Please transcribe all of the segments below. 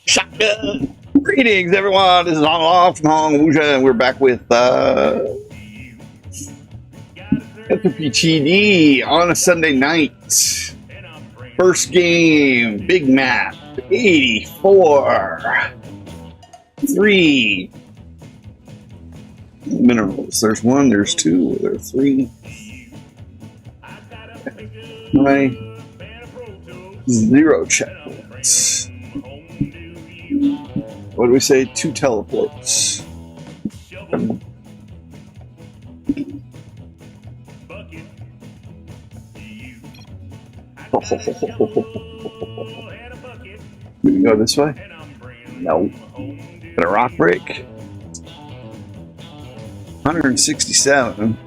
Shotgun. Greetings, everyone. This is Hong Long from Hong Wuja, and we're back with Entropy TD on a Sunday night. First game, big map, 84. 3 minerals. There's 1, there's 2, there's 3. 0 checkpoints. What do we say? 2 teleports. We can go this way? No. Got a rock break? 167.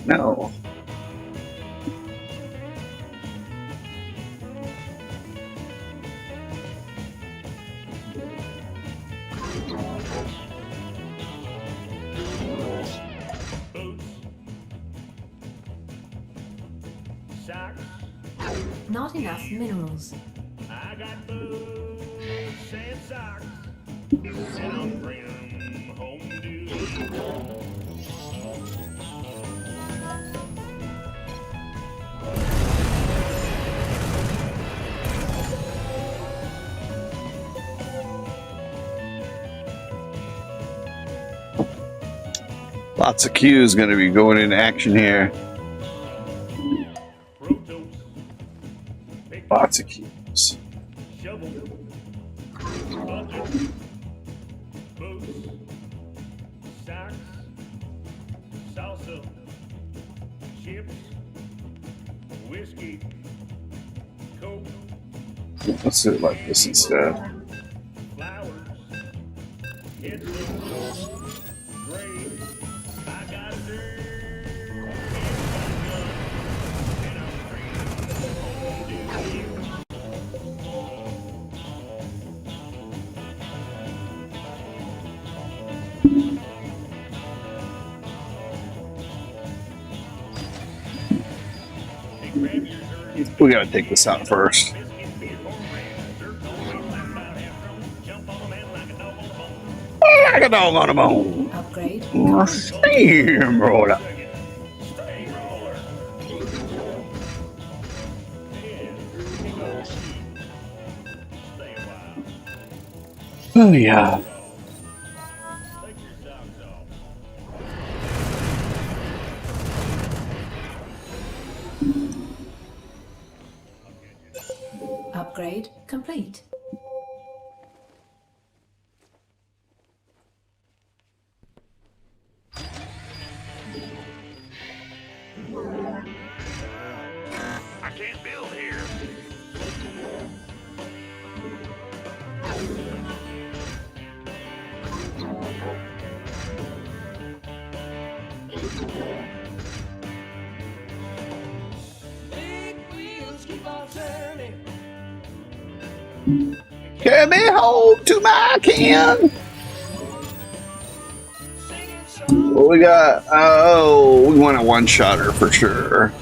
No. Not enough minerals. I got boots and socks, and I'm bringing them home to you. Lots of Q's going to be going into action here. Lots of Q's. Shovel, bucket, boots, socks, salsa, chips, whiskey, coke, Let's do it like this instead. flowers, hits, grave. I got a dirt and I'm bringing them home to you. We got to take this out first. Like a dog on a bone. Upgrade. Steamroller. Oh yeah. Upgrade complete. I can't build here. Big wheels keep on turning. Get me home to my can. What we got? Oh, we want a one-shotter for sure.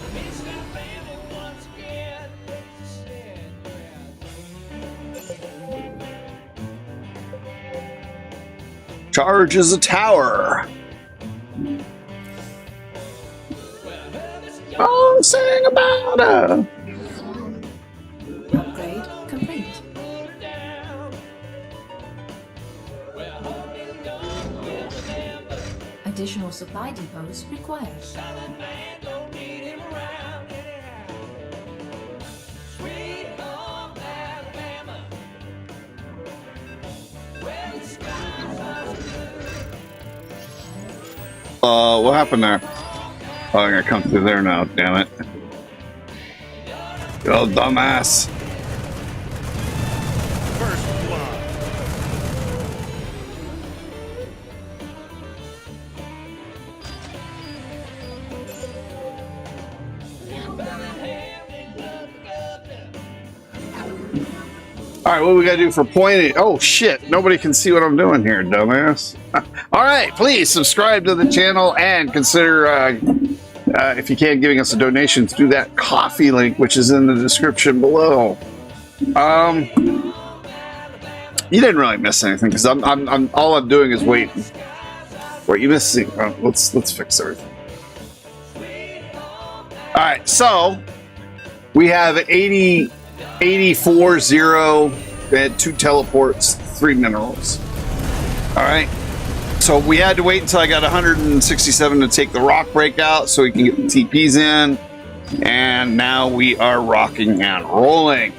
Charges a tower. Oh, sing about it. Upgrade complete. Additional supply depots required. What happened there? Oh, I'm gonna come through there now, damn it. You old dumbass. First blood. Alright, what do we gotta do for pointing? Oh shit, nobody can see what I'm doing here, dumbass. Alright, please subscribe to the channel and consider, if you can, giving us a donation through that coffee link, which is in the description below. You didn't really miss anything because I'm all I'm doing is waiting. Wait, you missed. Let's fix everything. All right, so we have 84 0 and 2 teleports, 3 minerals. All right, so we had to wait until I got 167 to take the rock break out so we can get the TPs in, and now we are rocking and rolling.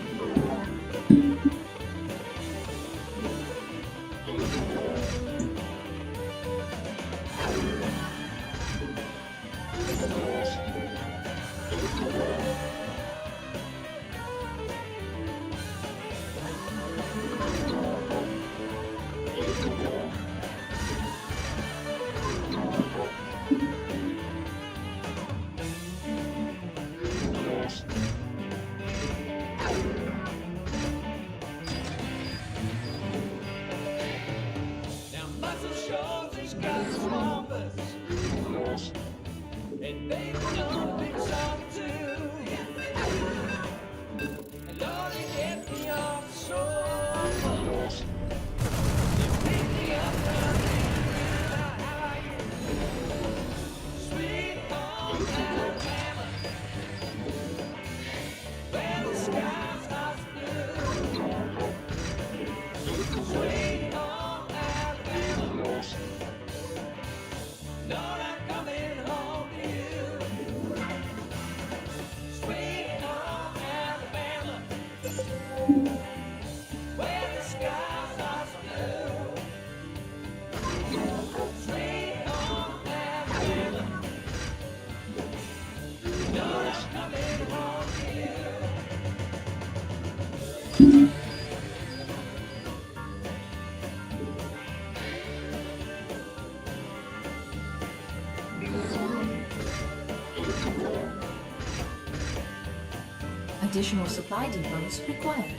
Additional supply depots required.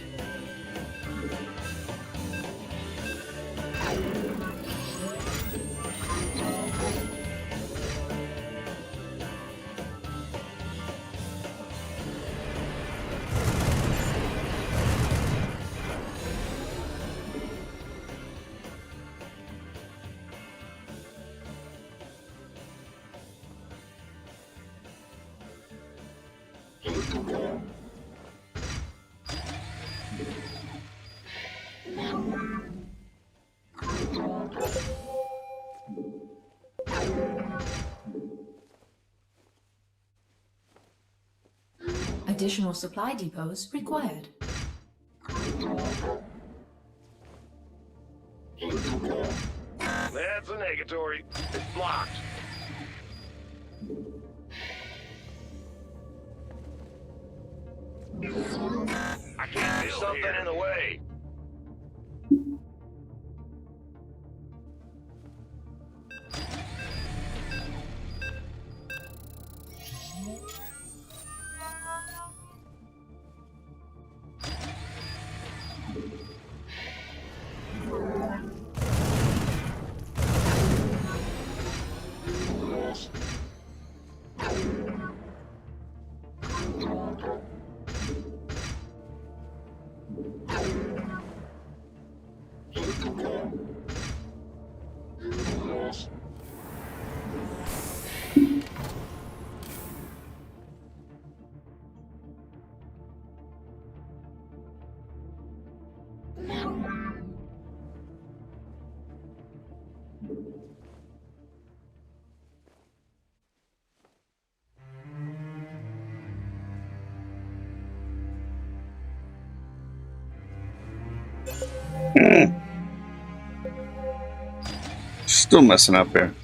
Additional supply depots required. That's a negatory. It's blocked. I can't feel something in the way. Still messing up here.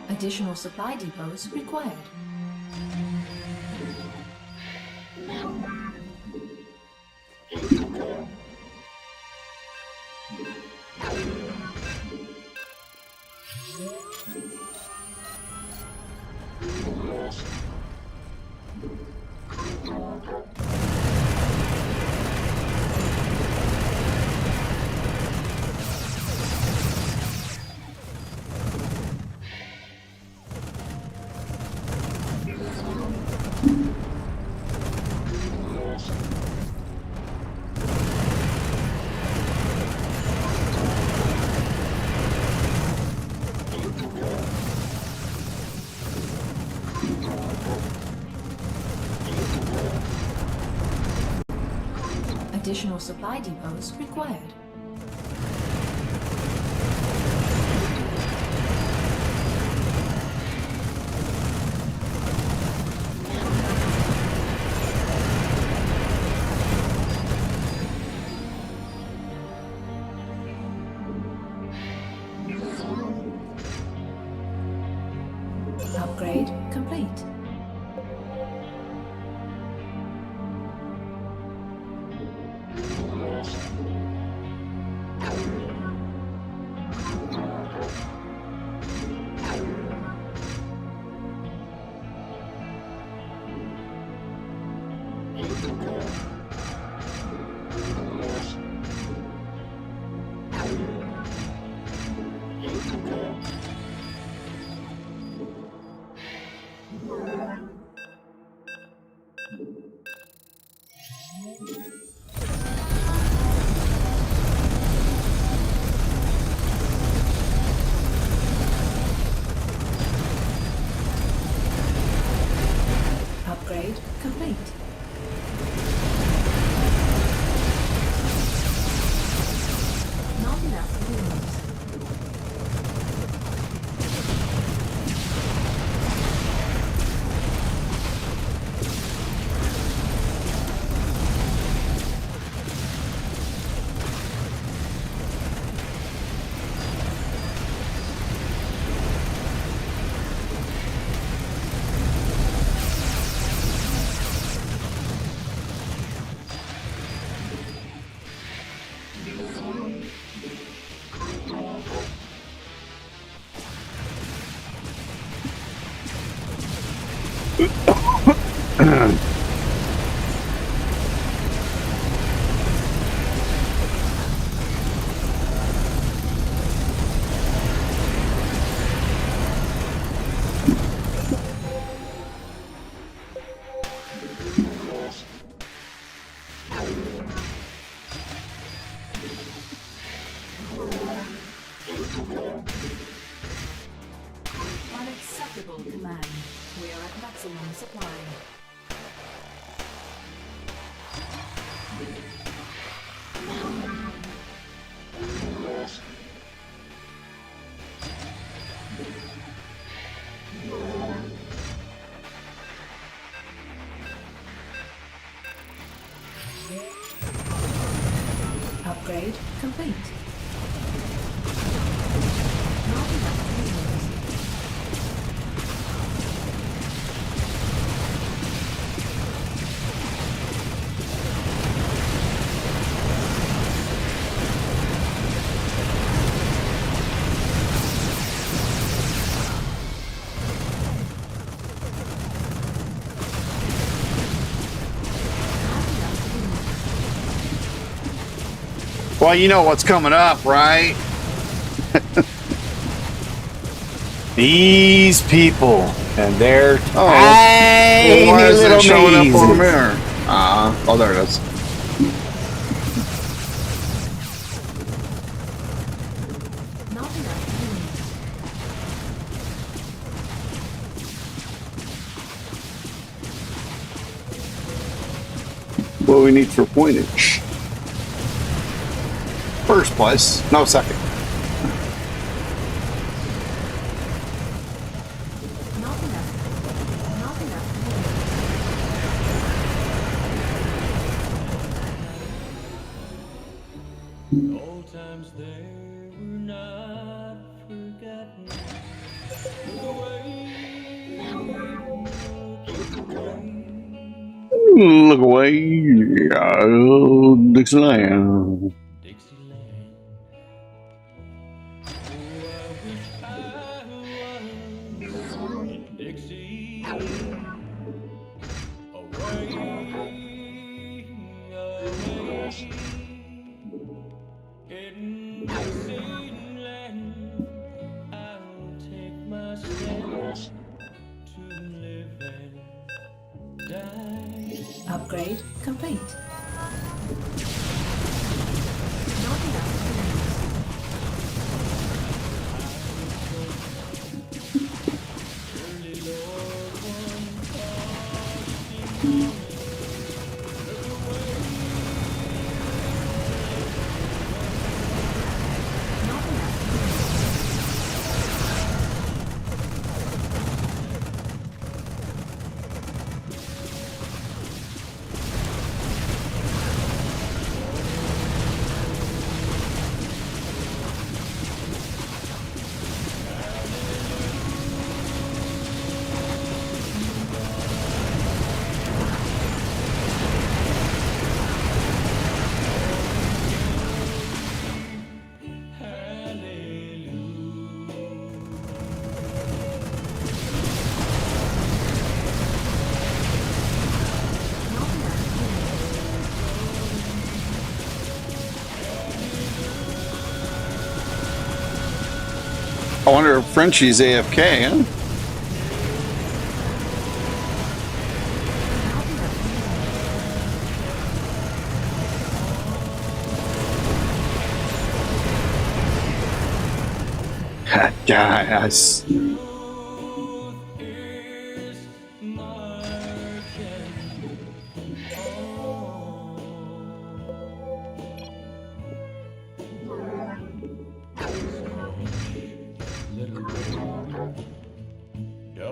Additional supply depots required. Additional supply depots required. Upgrade complete. Upgrade complete. Not enough rooms. Unacceptable command. We are at maximum supply. Upgrade complete. Not enough resources. Well, you know what's coming up, right? These people and their tiny why is little it showing up on mazes. there? Oh, there it is. Not enough rooms. What do we need for pointage? First place, no second. Not enough. Not enough rooms. Old times they were not forgotten. Look away, oh, Dixieland. Dixieland. Oh, I wish I was in Dixie. Away, away. In Dixieland, I'll take my steps to live and die. Upgrade complete. Not enough rooms. Early Lord, one frosty morning, look away, wonder if Frenchie's AFK, huh? Yes.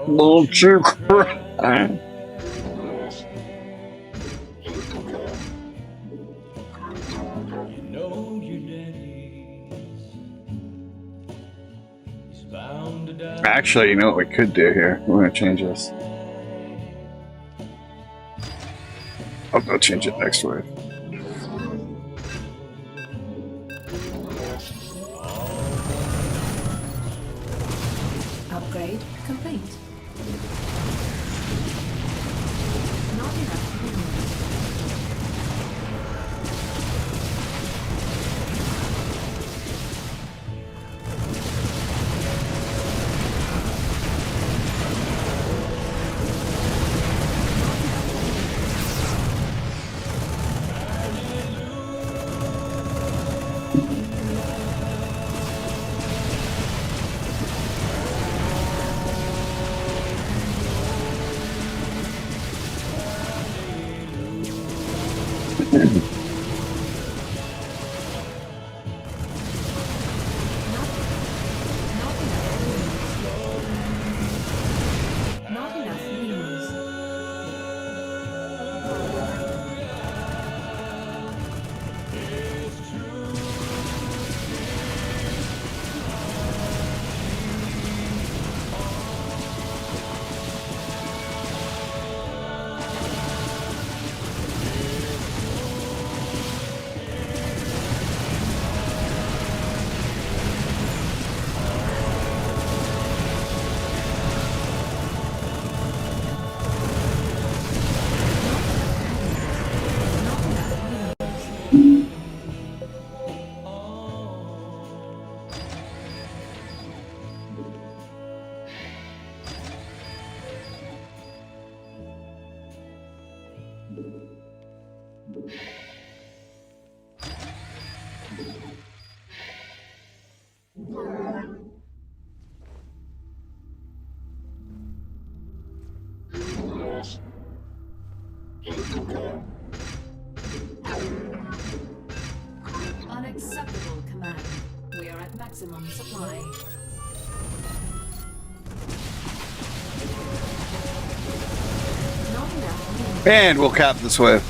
Don't you cry. You know your daddy's he's bound to die. Actually, you know what we could do here? We're gonna change this. I'll go change it next wave. Upgrade complete. Not enough minerals. Not enough minerals. Unacceptable, Command. We are at maximum supply. Not enough minerals. And we'll cap this wave.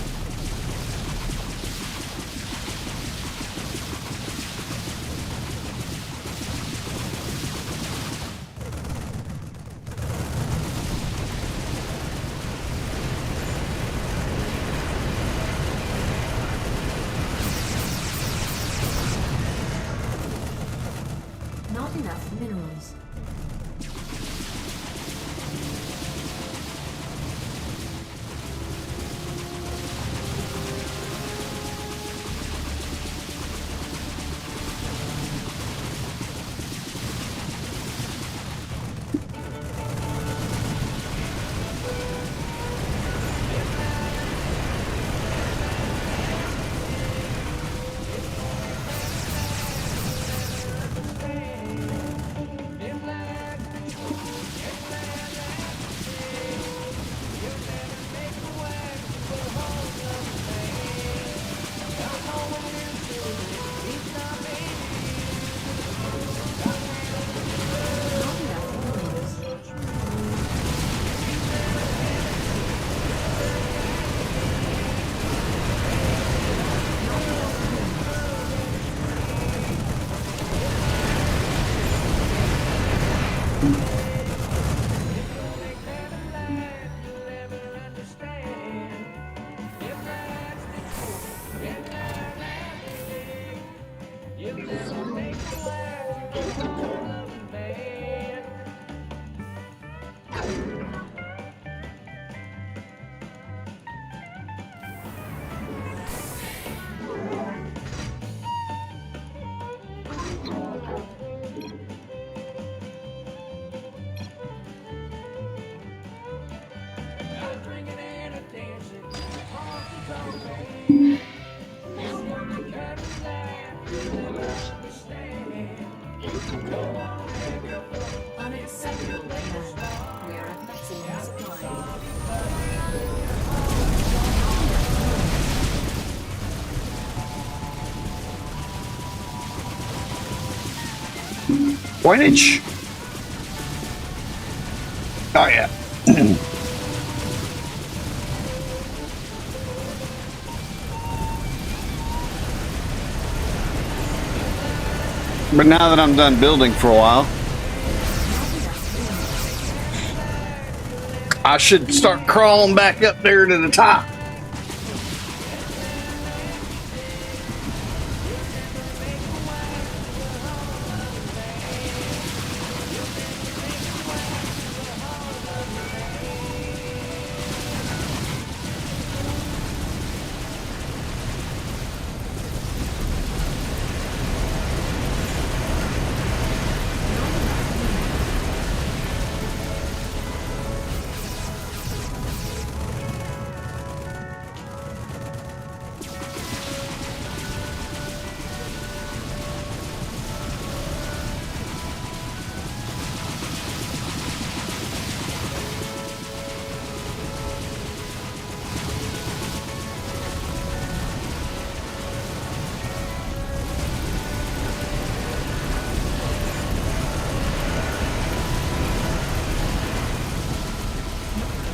Not enough minerals. Not enough minerals. Coinage. Oh yeah. But now that I'm done building for a while, I should start crawling back up there to the top.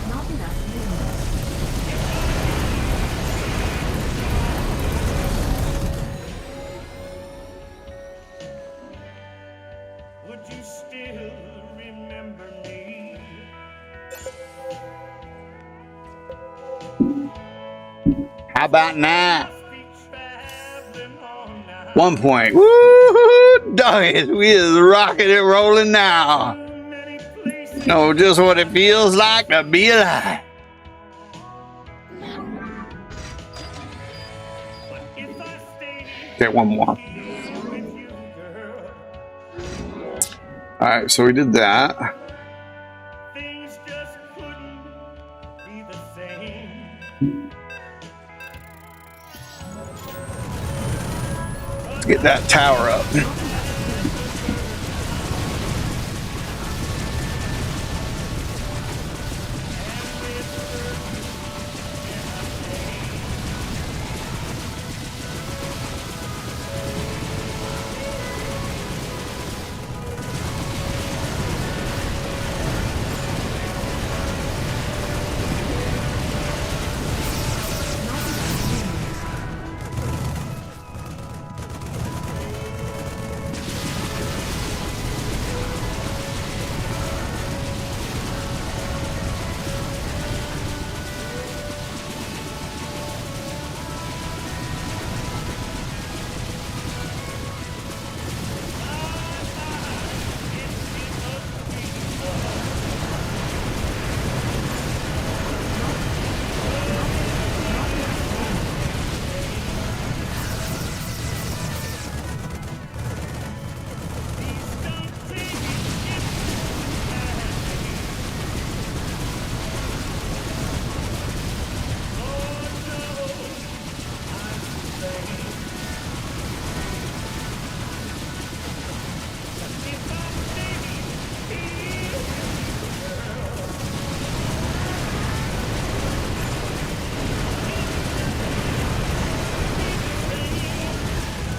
Not enough minerals. Would you still remember me? How about now? Must be traveling on now. 1 point. Woo! Doggies, we is rocking and rolling now. Many places. Know just what it feels like to be alive. But if I stay Okay, one more. with you, girl, All right, so we did that. things just couldn't be the same. Get that tower up.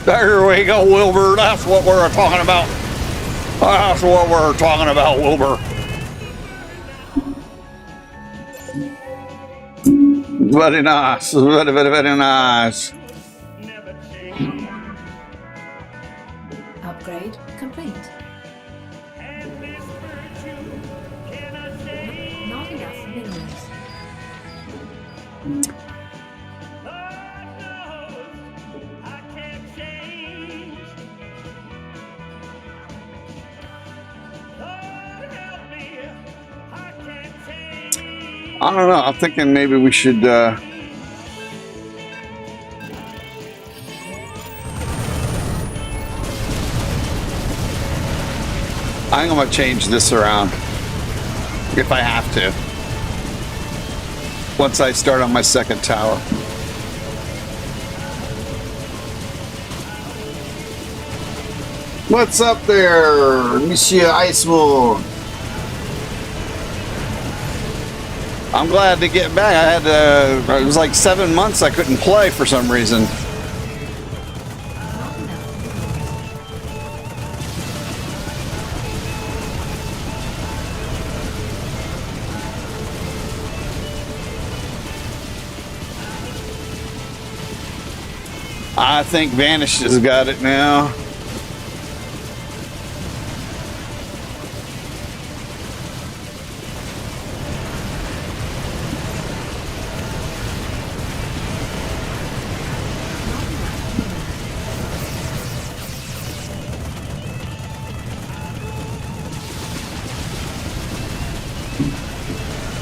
There we go, Wilbur. That's what we're talking about. That's what we're talking about, Wilbur. Very nice. Very, very, very nice. Never change. Upgrade complete. And this virtue cannot change. Not enough minerals. Lord knows I can't change. Lord help me, I can't change. I don't know. I'm thinking maybe we should. I'm gonna change this around if I have to. Once I start on my second tower. What's up there, Monsieur Icewood? I'm glad to get back. I had it was like 7 months I couldn't play for some reason. Not enough minerals. I think Vanish has got it now.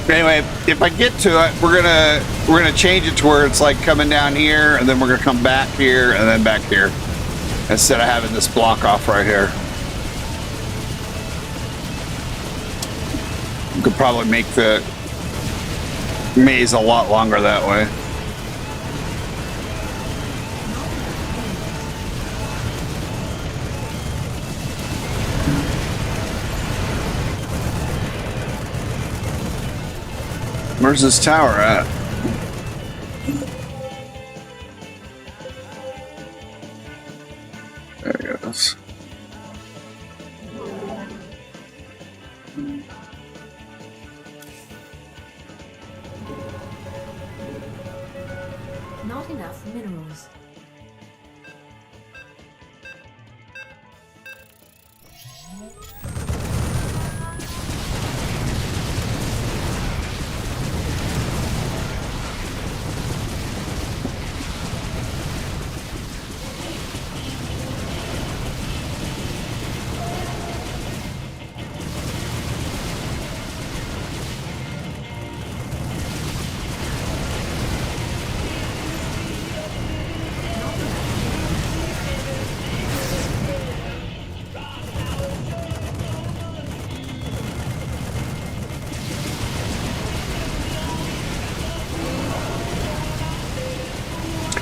Anyway, if I get to it, we're gonna change it to where it's like coming down here, and then we're gonna come back here, and then back here, instead of having this block off right here. You could probably make the maze a lot longer that way. Where's this tower at? There it goes. Not enough minerals.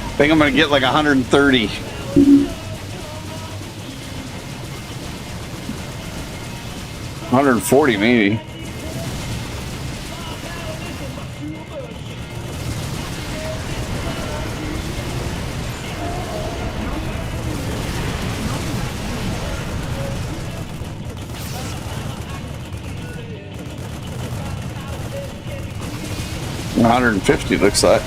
I think I'm gonna get like 130. $140 maybe. $150 looks like.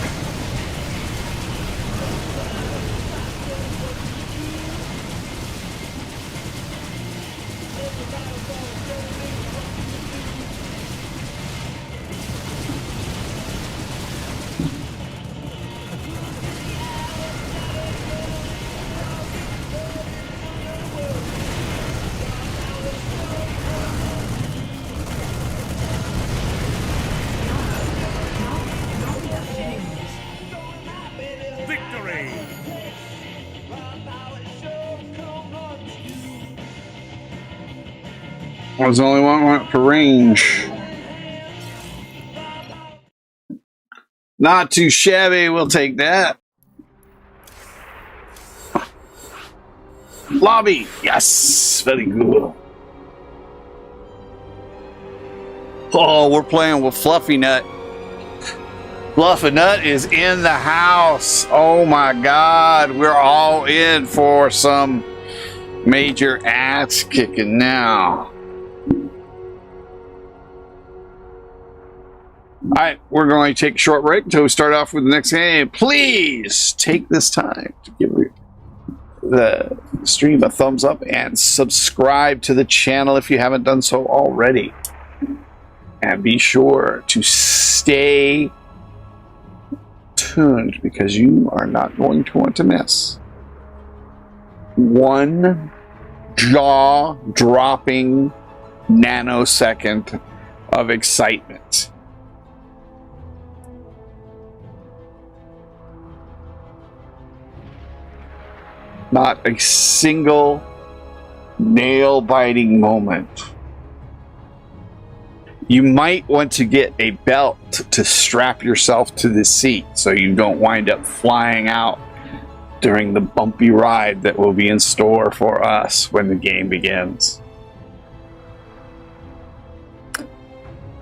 Victory! I was the only one who went for range. Not too shabby, we'll take that. Lobby, yes, very good. Oh, we're playing with Fluffy Nut. Fluffy Nut is in the house. Oh my God, we're all in for some major ass kicking now. All right, we're going to take a short break until we start off with the next game. Please take this time to give the stream a thumbs up and subscribe to the channel if you haven't done so already. And be sure to stay tuned because you are not going to want to miss one jaw-dropping nanosecond of excitement. Not a single nail-biting moment. You might want to get a belt to strap yourself to the seat so you don't wind up flying out during the bumpy ride that will be in store for us when the game begins.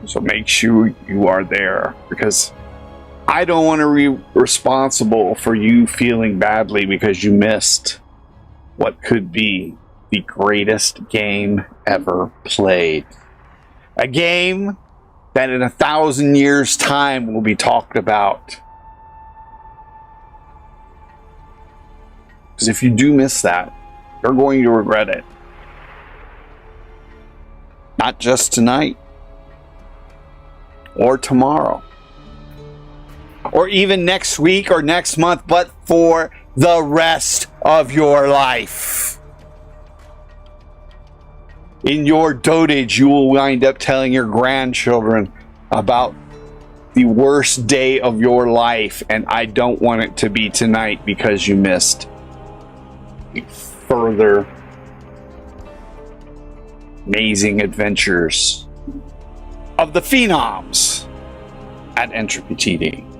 So make sure you are there, because I don't want to be responsible for you feeling badly because you missed what could be the greatest game ever played. A game that in 1,000 years' time will be talked about. Because if you do miss that, you're going to regret it. Not just tonight, or tomorrow, or even next week or next month, but for the rest of your life. In your dotage, you will wind up telling your grandchildren about the worst day of your life, and I don't want it to be tonight because you missed further amazing adventures of the Phenoms at Entropy TD.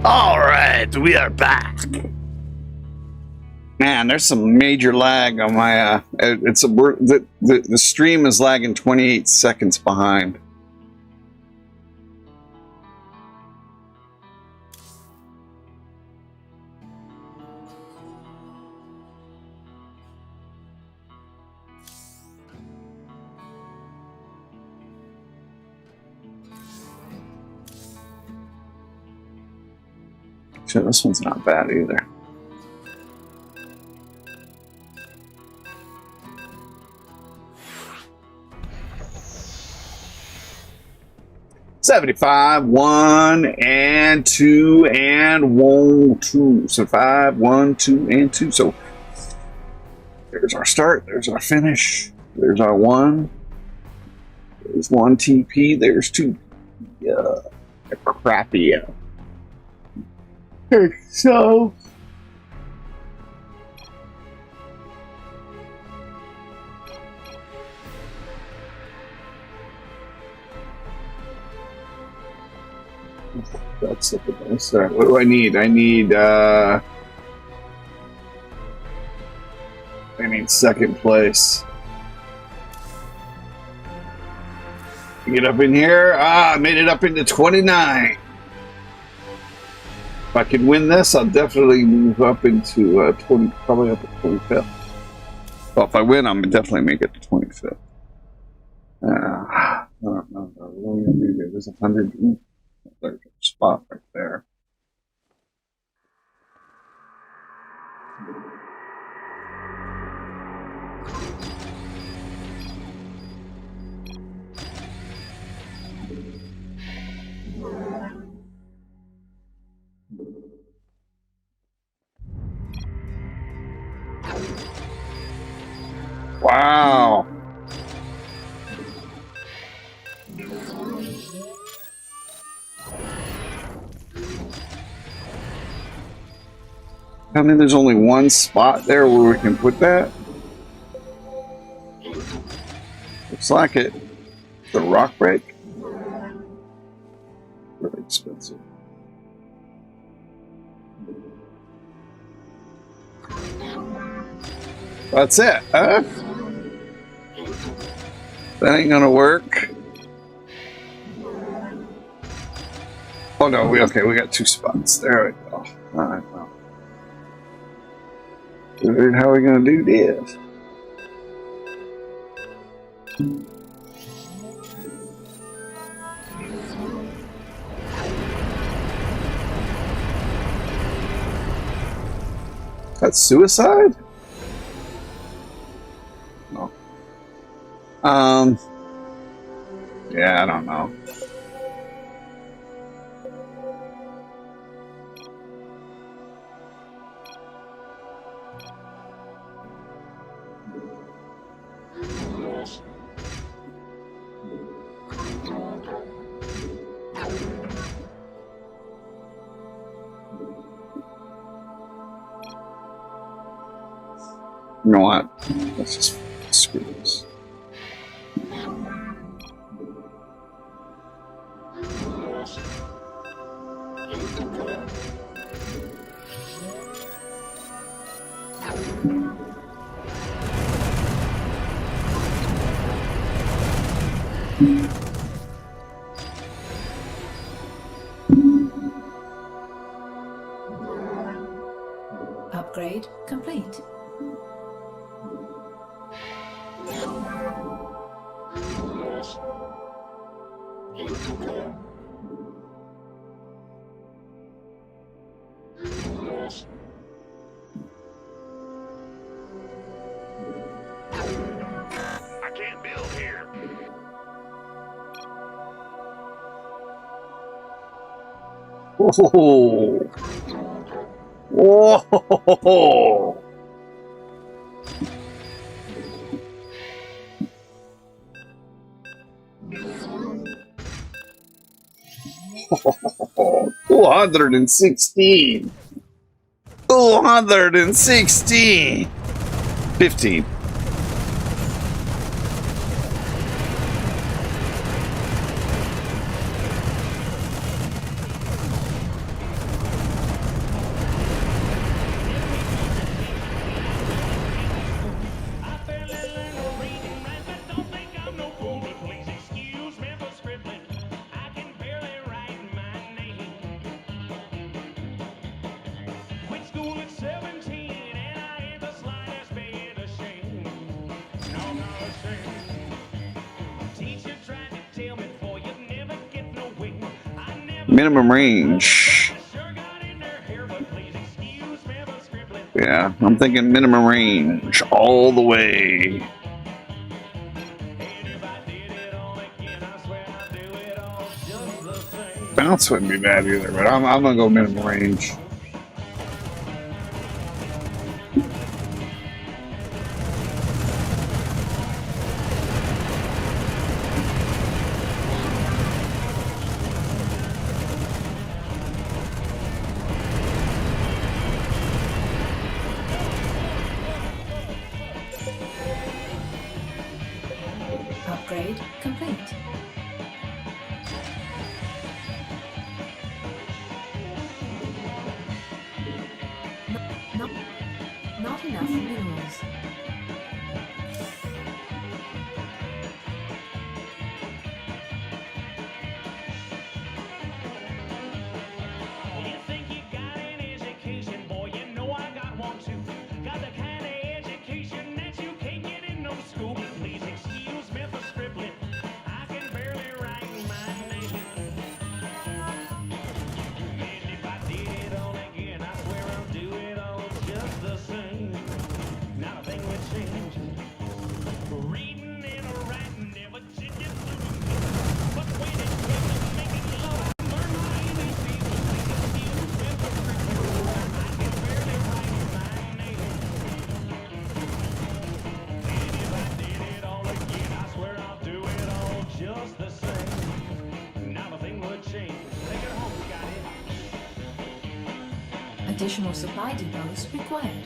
All right, we are back. Man, there's some major lag on my. The stream is lagging 28 seconds behind. Actually, this one's not bad either. $75, 1 and 2 and 1, 2. So 5, 1, 2 and 2. So there's our start. There's our finish. There's our 1. There's 1 TP. There's 2. Crappy. So. That's it. What do I need? I need second place. Get up in here. I made it up into 29. If I can win this, I'll definitely move up into 20, probably up at 25th. Well, if I win, I'm definitely make it to 25th. I don't know. What are we gonna do here? There's 100. There's a spot right there. Wow. Tell me there's only one spot there where we can put that? Looks like it. The rock break? Really expensive. That's it, huh? That ain't gonna work. Oh no, we got 2 spots. There we go. Alright, well. How are we gonna do this? That's suicide? No. Yeah, I don't know. You know what? Let's just screw this. Upgrade complete. I can't build here. Whoa! Whoa! Oh, 216. 216. 15. Minimum range. Yeah, I'm thinking minimum range all the way. Bounce wouldn't be bad either, but I'm gonna go minimum range. Upgrade complete. Not, not enough minerals. You think you got an education, boy? You know I got one too. Got the kind of education that you can't get in no school. Please excuse me for scribbling. I can barely write my name. And if I did it all again, I swear I'll do it all just the same. Not a thing would change. Reading and writing never did it through me. But when it came to making love, learn my ABCs. Please excuse me for scribbling. I can barely write my name. And if I did it all again, I swear I'll do it all just the same. Not a thing would change. Take it home, Scotty. Additional supply depots required.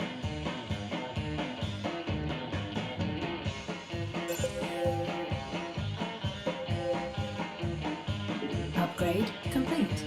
Upgrade complete.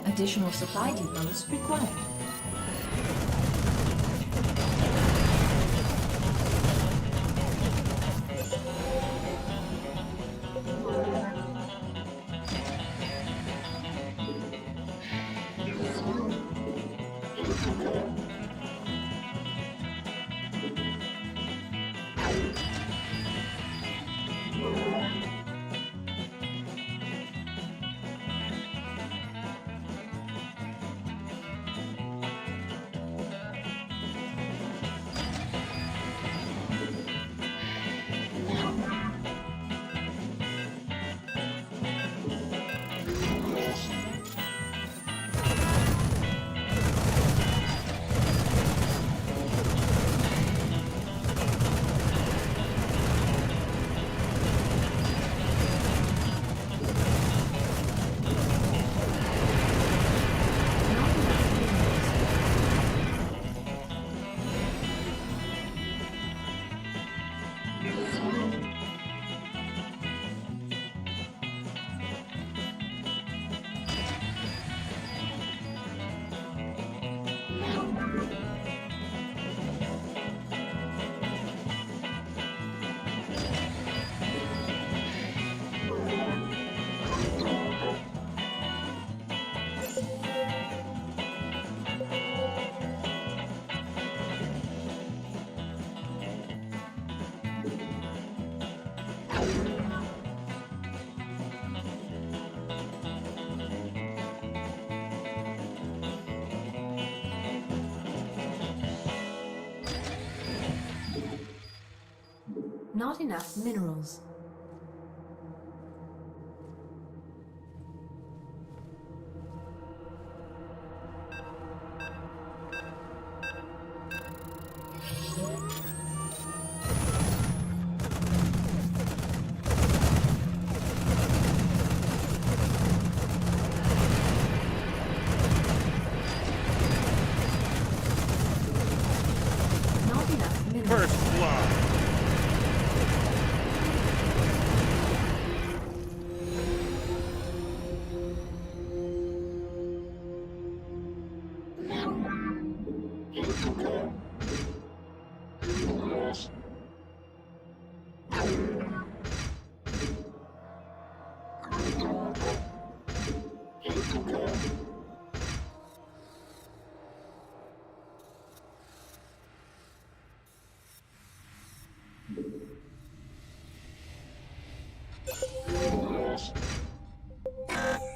Additional supply depots required. Not enough minerals. Not enough minerals. First blood.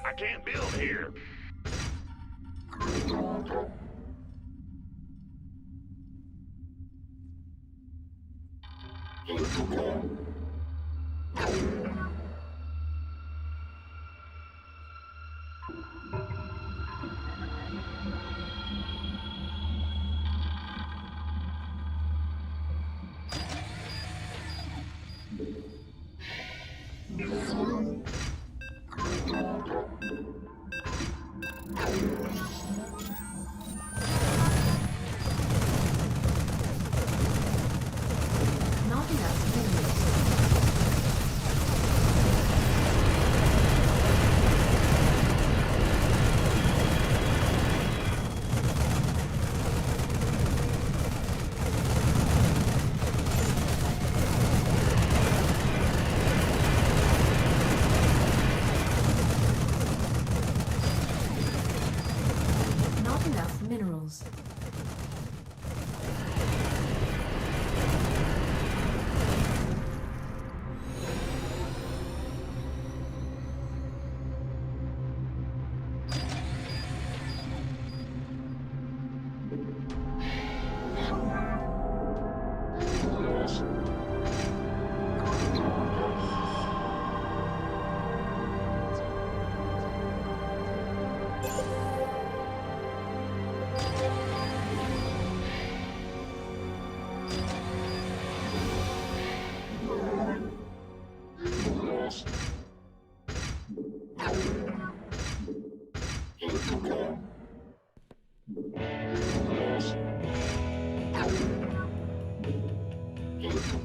I can't build here. Not enough minerals.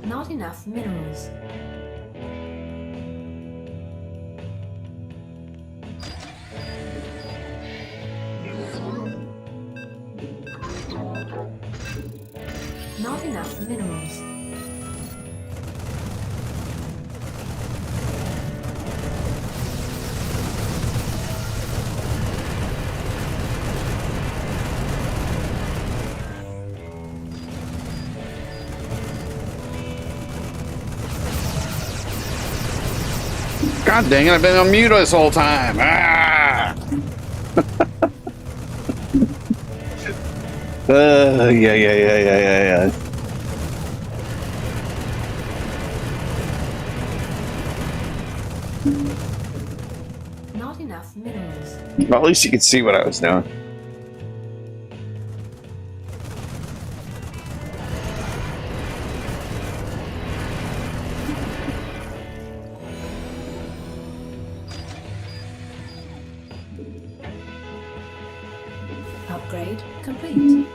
Not enough minerals. Not enough minerals. Not enough minerals. God dang it, I've been on mute this whole time. Ah! Yeah. Not enough minerals. Well, at least you could see what I was doing. Upgrade complete.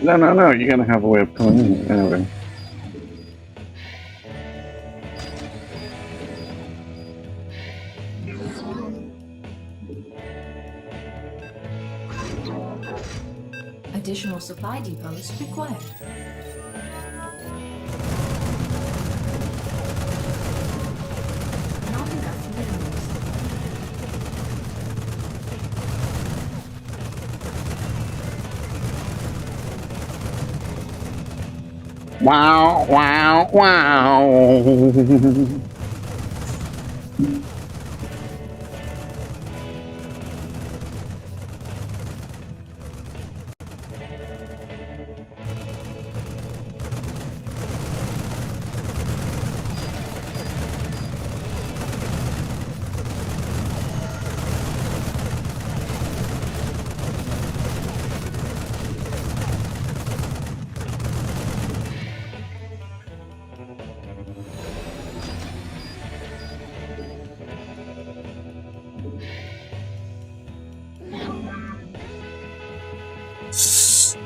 No. You're gonna have a way of coming in anyway. Additional supply depots required. Not enough minerals. Wow.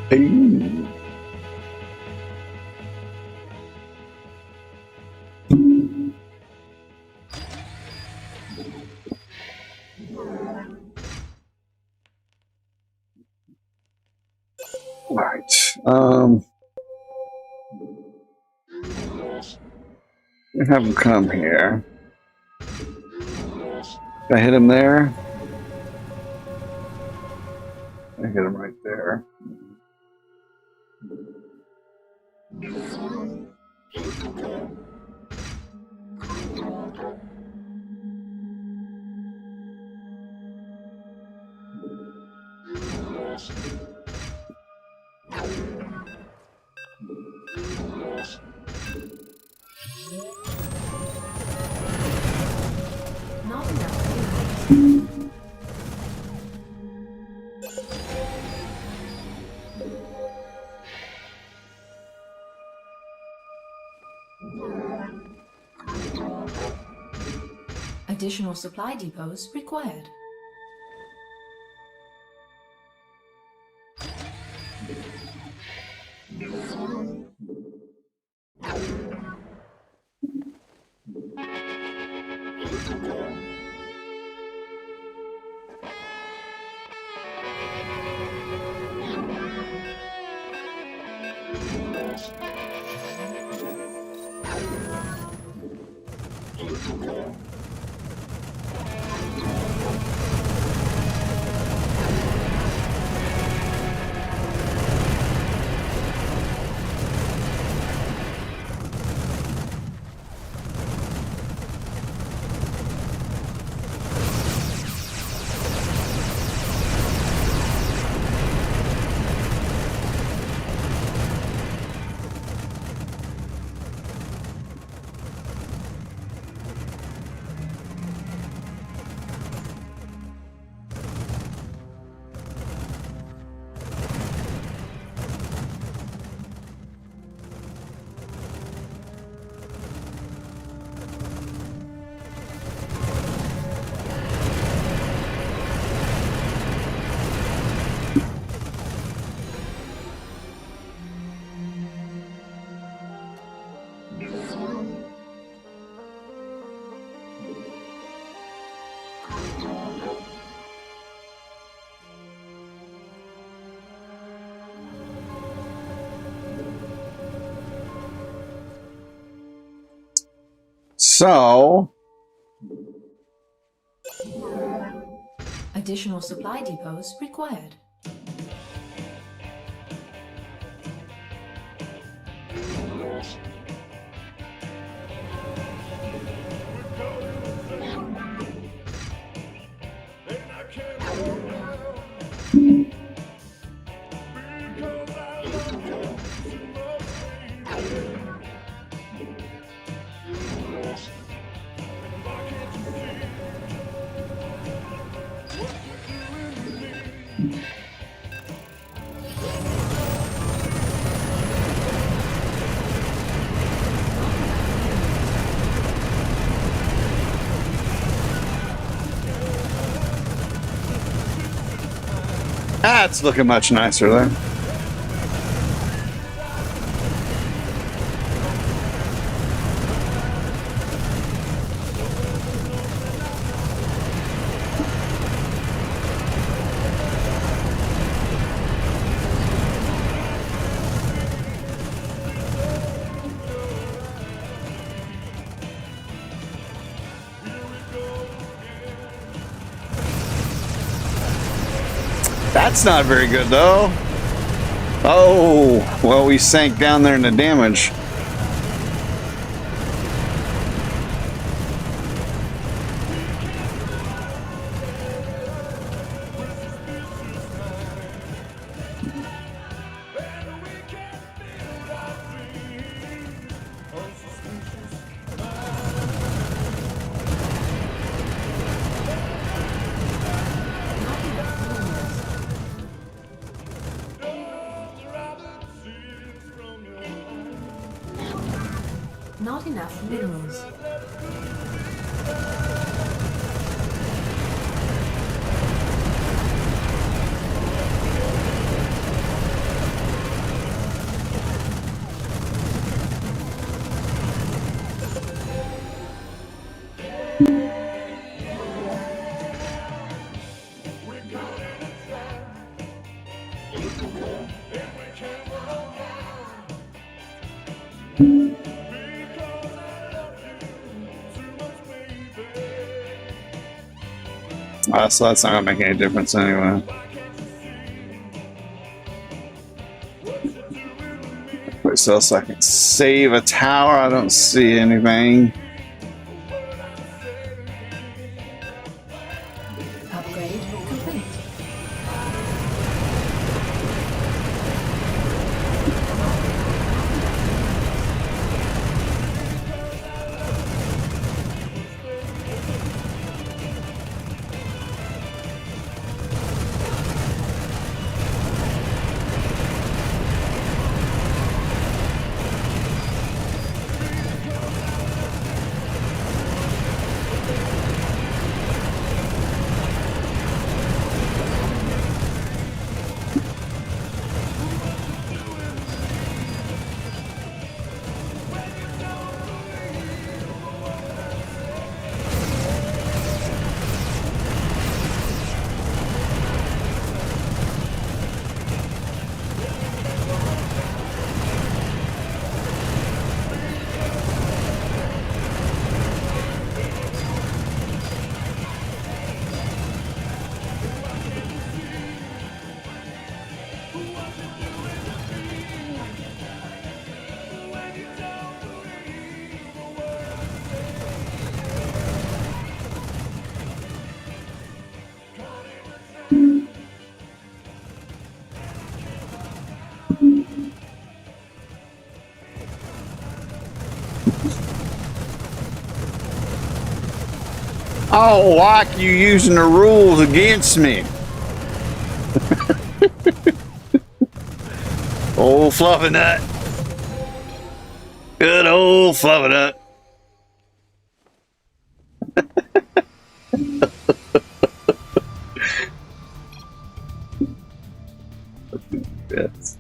Hey. All right. Have him come here. I hit him there. I hit him right there. Not enough minerals. Additional supply depots required. So, Additional supply depots required. that's looking much nicer there. That's not very good, though. Oh, well, we sank down there in the damage. Not enough minerals. So that's not gonna make any difference anyway. Wait, so I can save a tower. I don't see anything. Upgrade complete. I don't like you using the rules against me. Old fluffy nut. Good old fluffy nut. Yes.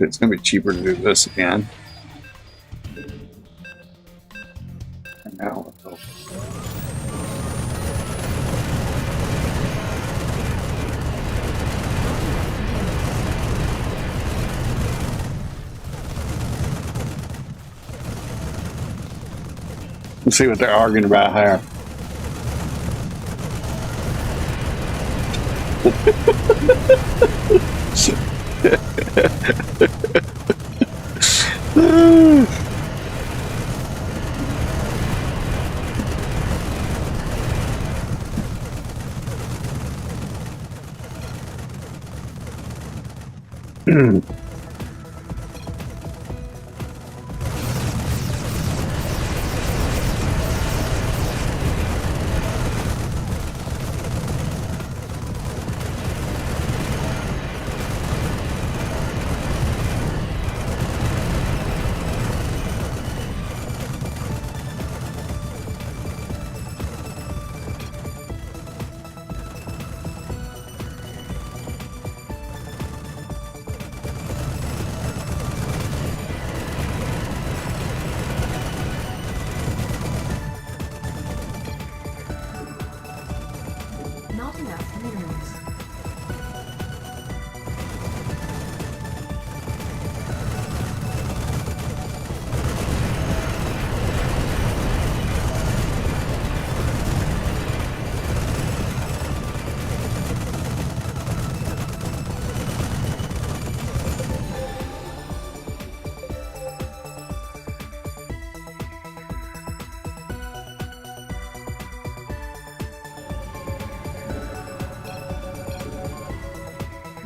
It's gonna be cheaper to do this again. And now let's go. Let's see what they're arguing about here. Not enough minerals.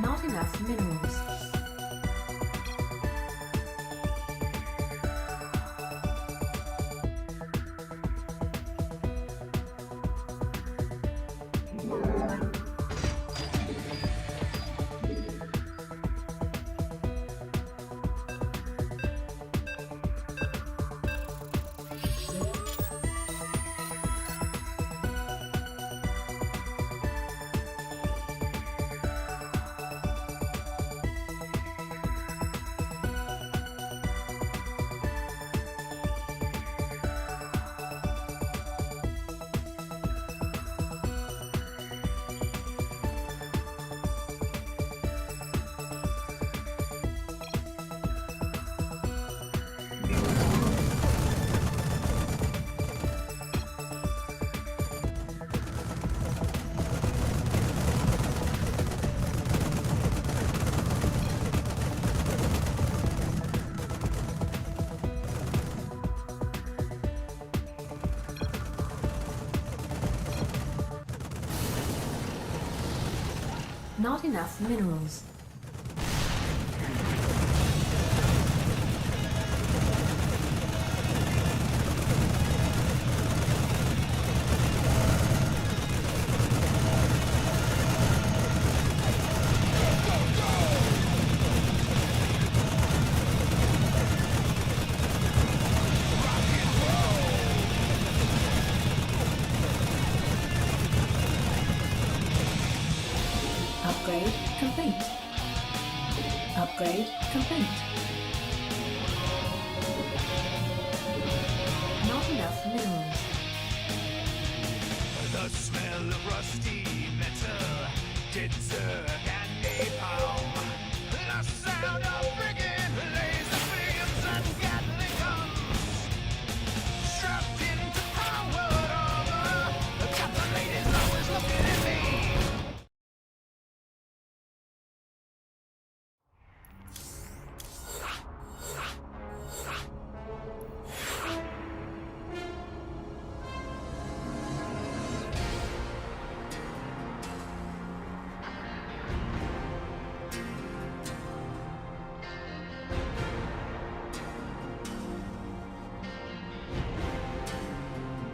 Not enough minerals. Not enough minerals. Upgrade complete. Upgrade complete. Not enough minerals. The smell of rusty metal, tinsel and napalm. The sound of friggin' laser beams and Gatling guns. Strapped into powered armor, the captain lady's always looking at me.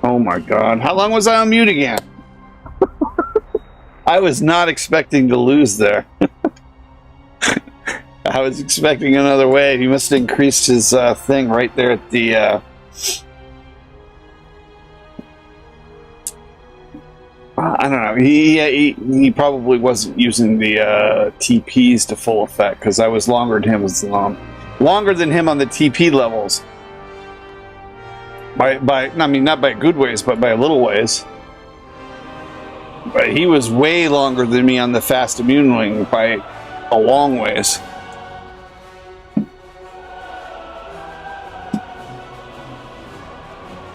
Oh my god. How long was I on mute again? I was not expecting to lose there. I was expecting another wave. He must have increased his thing right there at the... I don't know. He probably wasn't using the TPs to full effect because I was longer than him on the TP levels. I mean, not by good ways, but by little ways. But he was way longer than me on the fast immune wing by a long ways.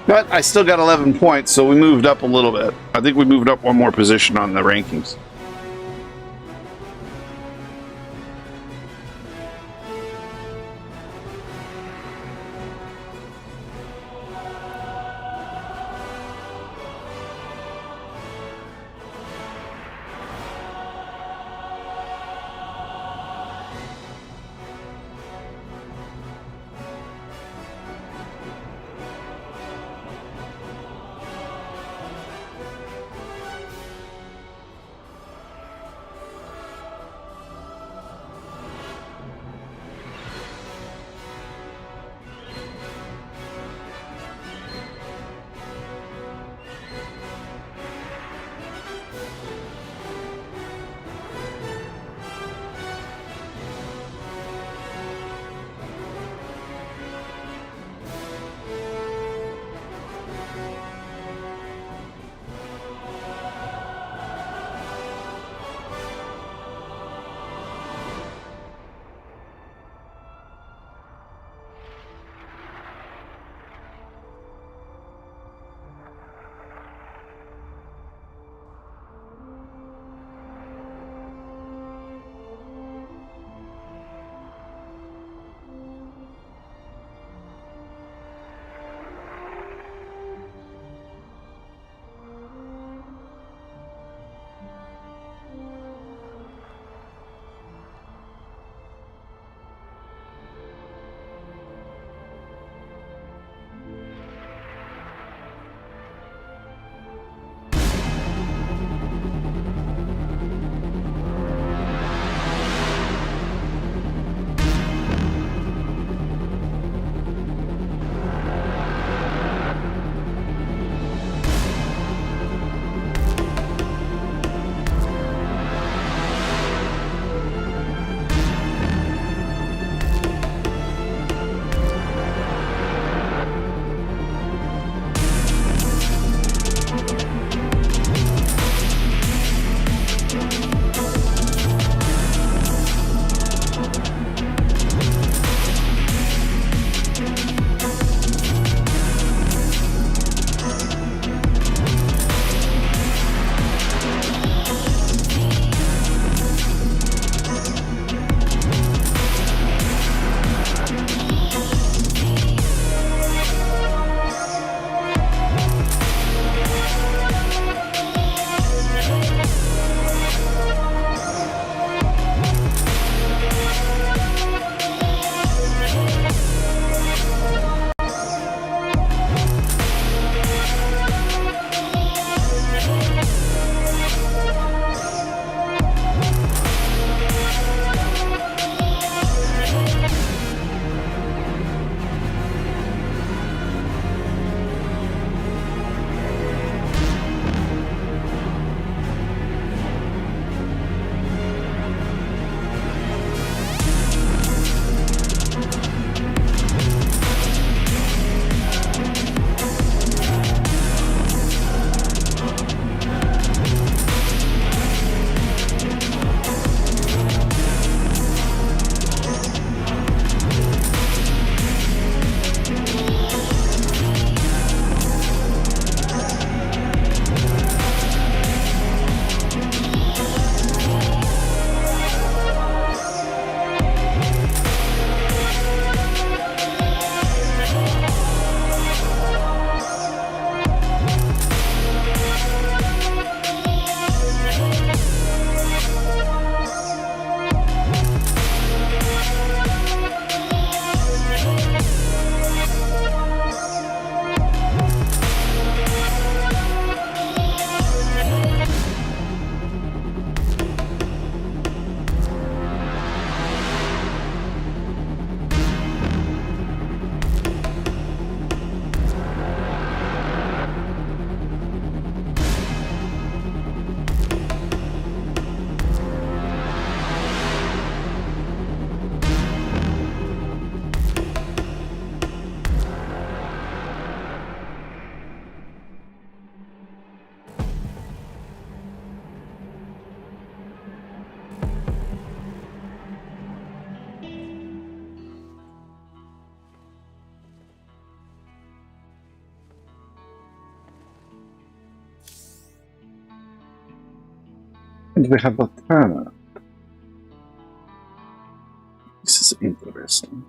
But I still got 11 points, so we moved up a little bit. I think we moved up one more position on the rankings. And we have a planet. This is interesting.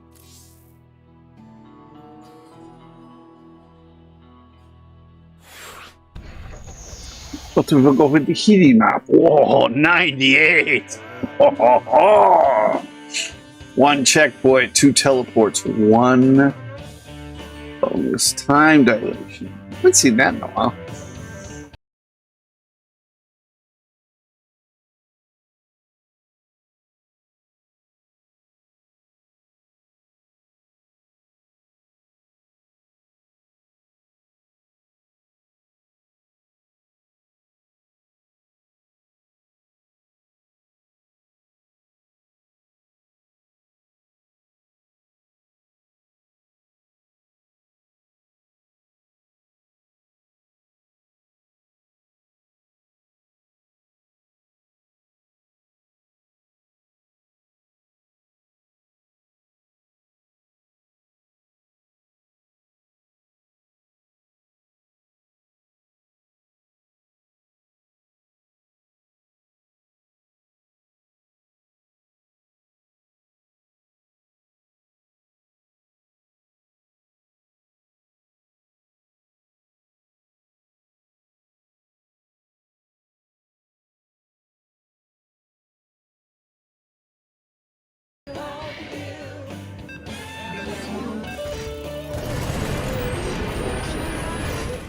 But we will go with the Hidi map. Whoa, 98! One checkpoint, 2 teleports, 1 bonus time dilation. I haven't seen that in a while.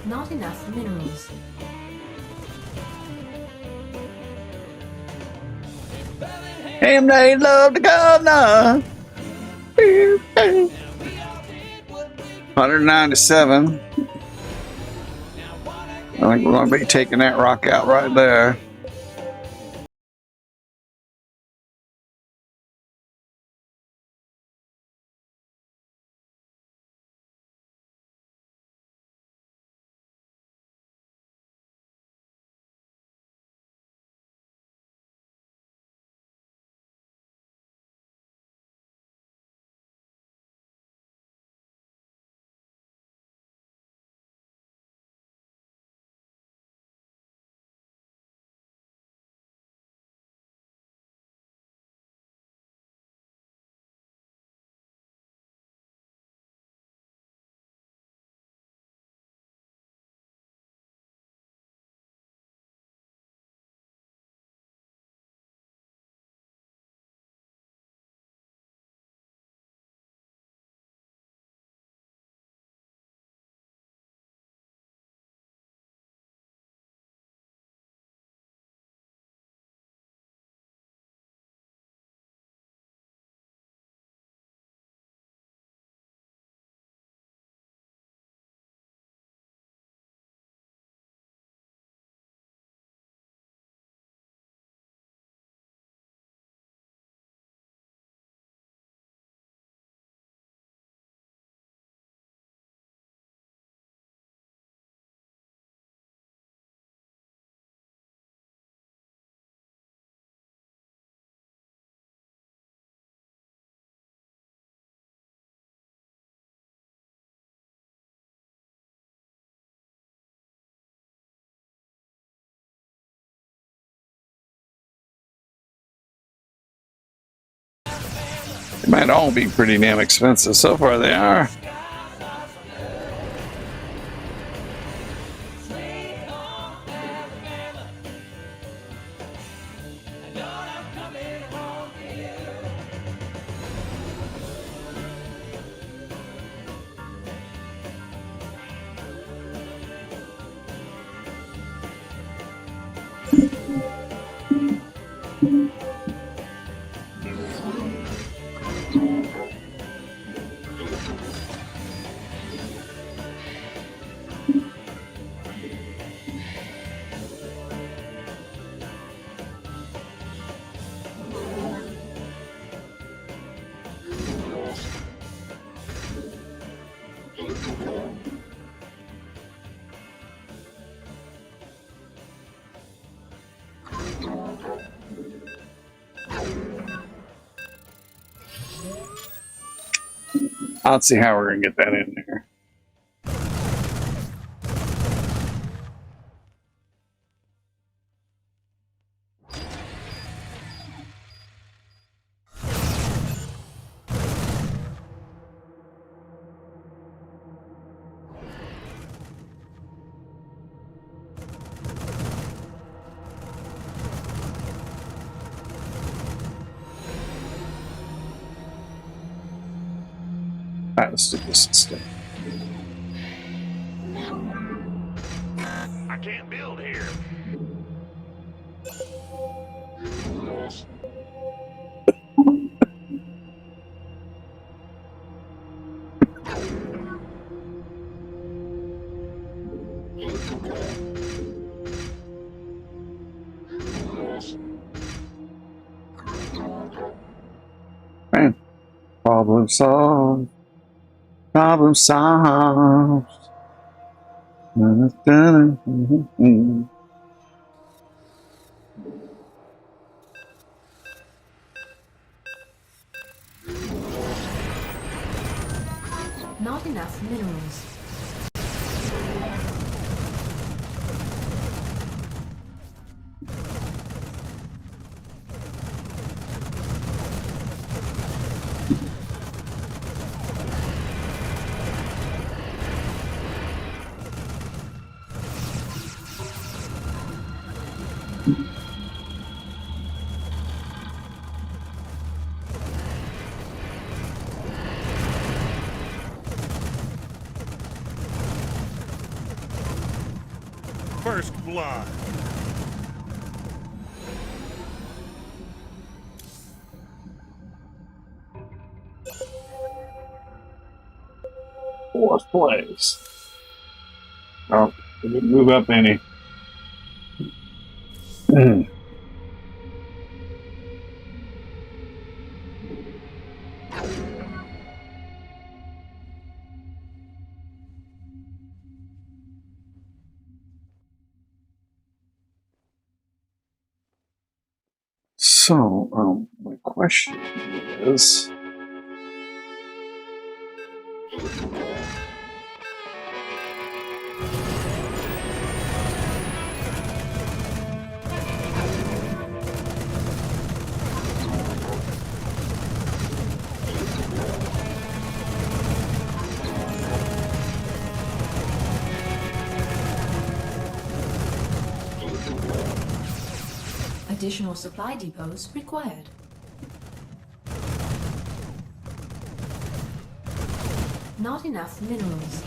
Not enough minerals. And they love the governor. 197. I think we're going to be taking that rock out right there. They might all be pretty damn expensive. So far, they are. I don't see how we're going to get that in there. Alright, let's do this instead. I can't build here. Man, problem solved. Problem solved. Not enough minerals. First blood. Fourth place. Oh, didn't move up any. So, my question is, Additional supply depots required. Not enough minerals.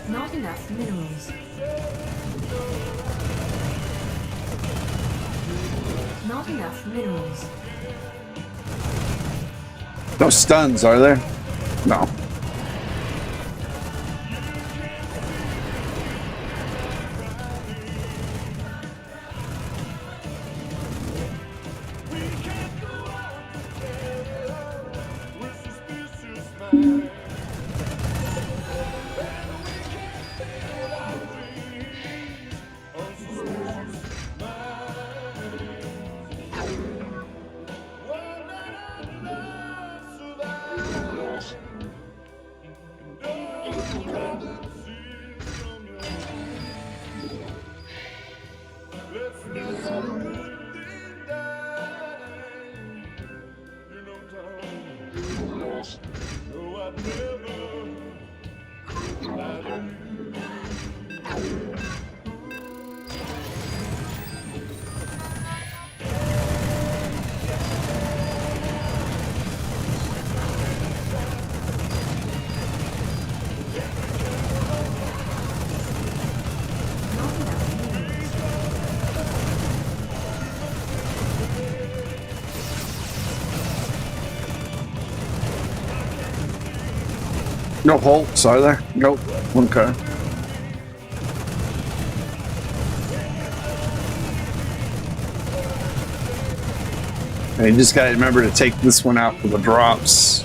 Not enough minerals. Not enough minerals. no stuns, are there? No. No halts, are there? Nope. Okay. And you just gotta remember to take this one out for the drops.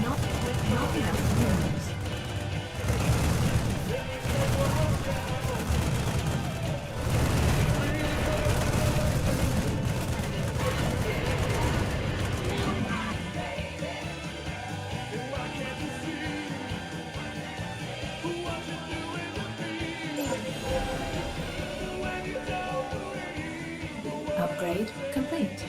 Not enough minerals. Not enough minerals. Upgrade complete.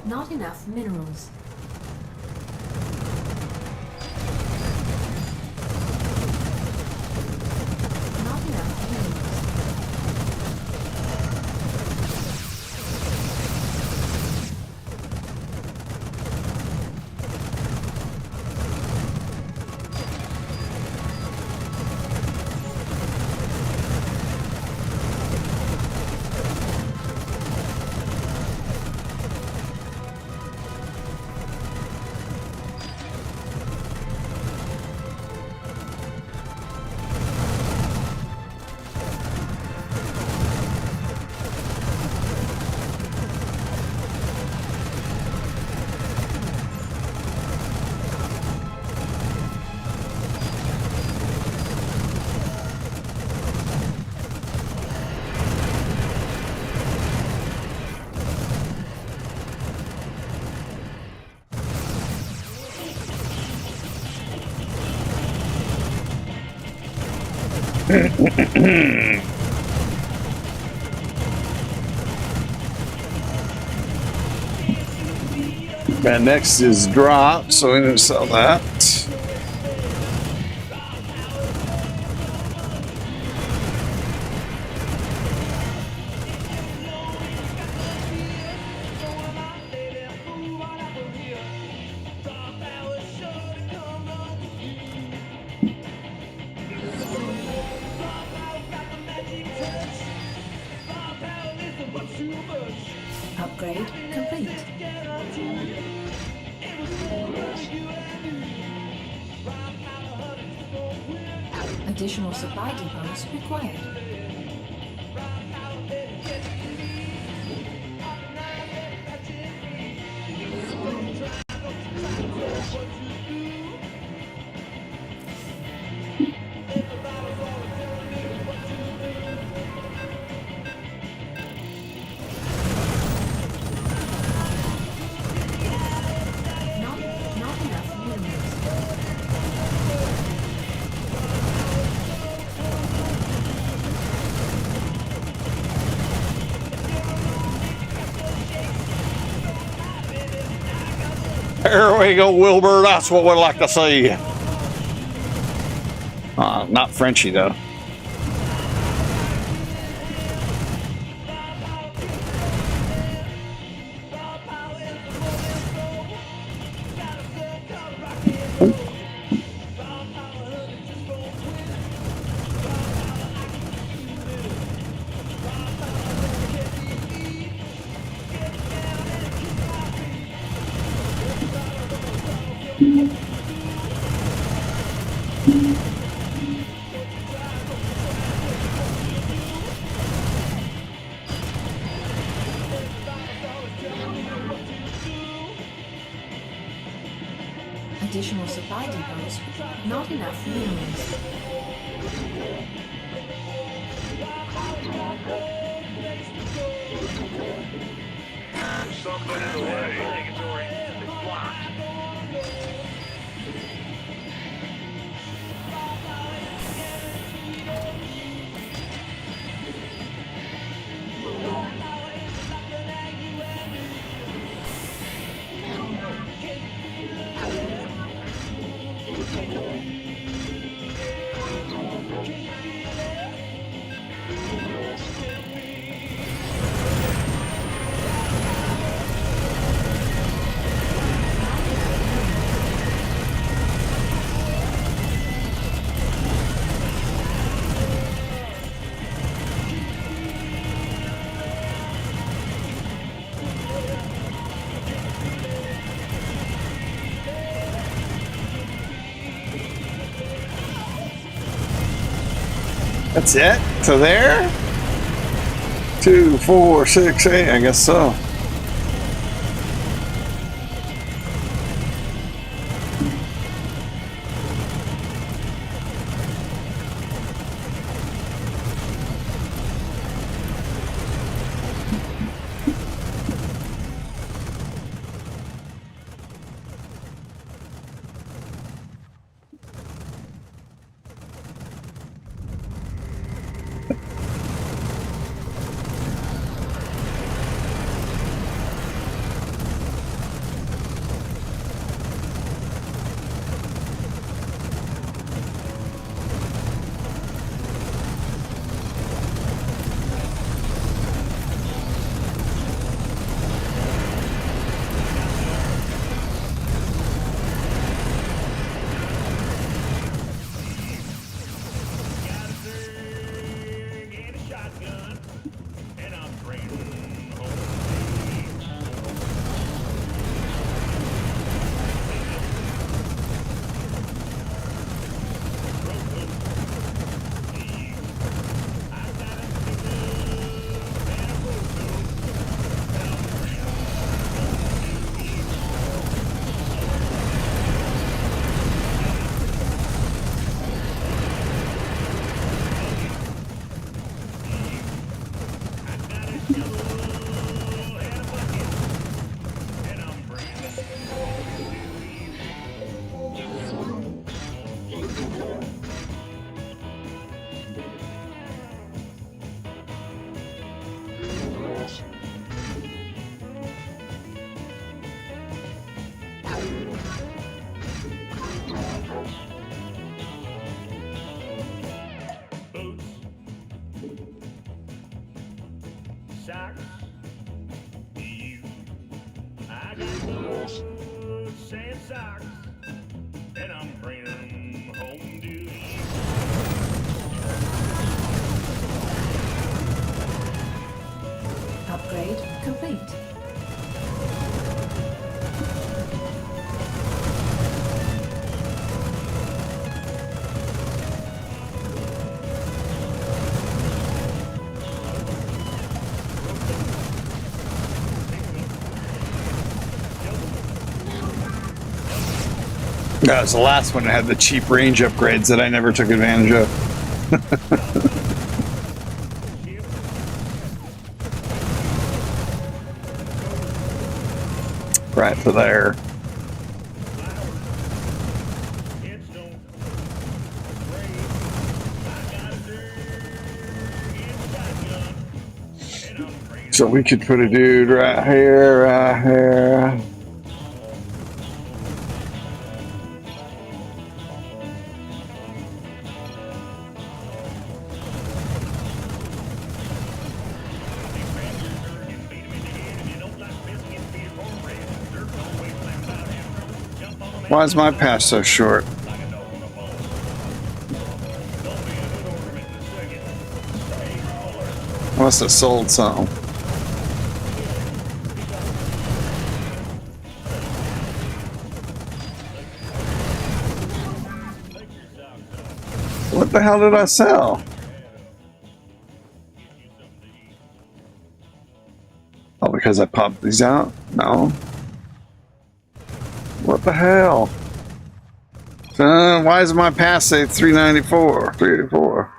Not enough minerals. Not enough minerals. And next is drop, so we're gonna sell that. Upgrade complete. Additional supply depots required. Not enough minerals. There we go, Wilbur. That's what we'd like to see. Not Frenchy, though. Additional supply depots. Not enough minerals. Something in the way. Negatory. It's blocked. That's it? To there? 2, 4, 6, 8. I guess so. Get a shotgun, and I'm bringing home. Boots, socks, you. I got boots and socks, and I'm bringing them home to you. Upgrade complete. That was the last one that had the cheap range upgrades that I never took advantage of. Right to there. So we could put a dude right here, right here. Why is my pass so short? I must have sold something. What the hell did I sell? Oh, because I popped these out? No. What the hell? Why is my pass say 394? 384.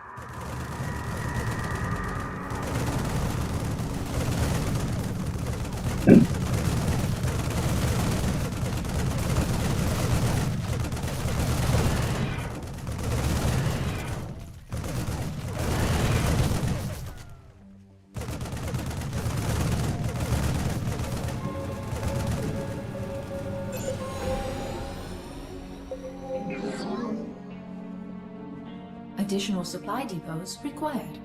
Additional supply depots required.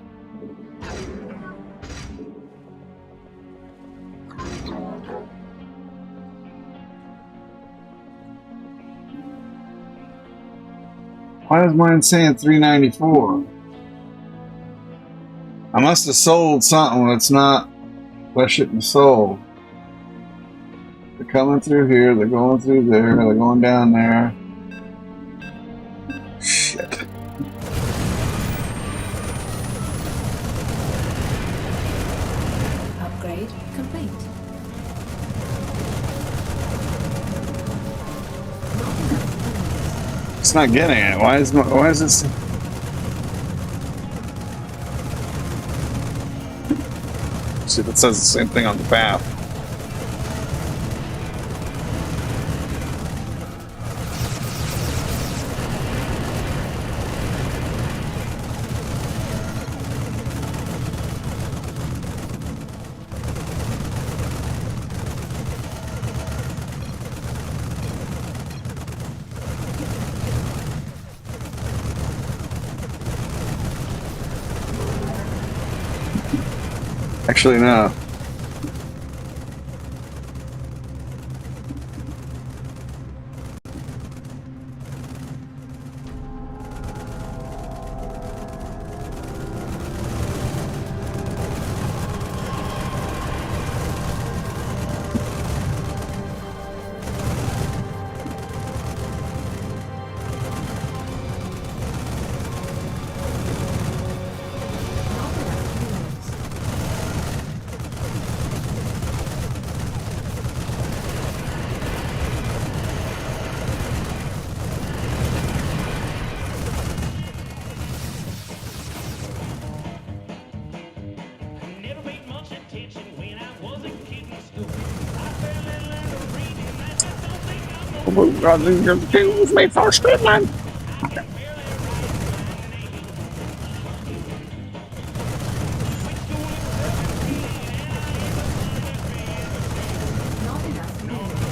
Why is mine saying 394? I must have sold something that's not what I shouldn't have sold. They're coming through here, they're going through there, they're going down there. Shit. Upgrade complete. It's not getting it. Why is this? See, that says the same thing on the path. Actually, no. Never paid much attention when I was a kid in school. I fell in love with reading, and I just don't think I'm gonna Excuse me for scribbling. Not enough minerals.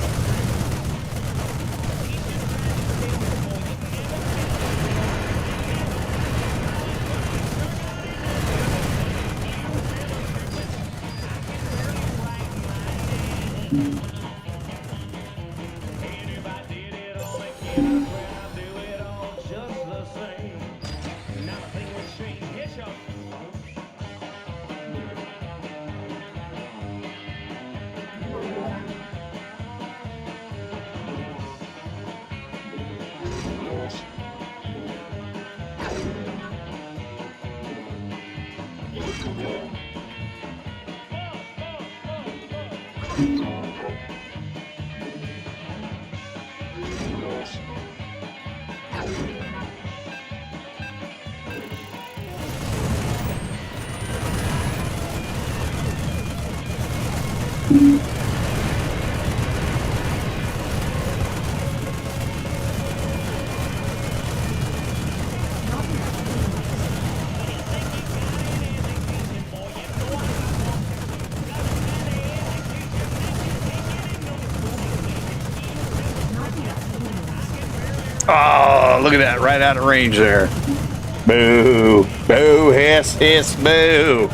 And if I did it all again, I swear I'd do it all just the same. Not a thing would change. Yes, y'all. Oh, look at that, right out of range there. Boo. Boo, hiss, hiss, boo.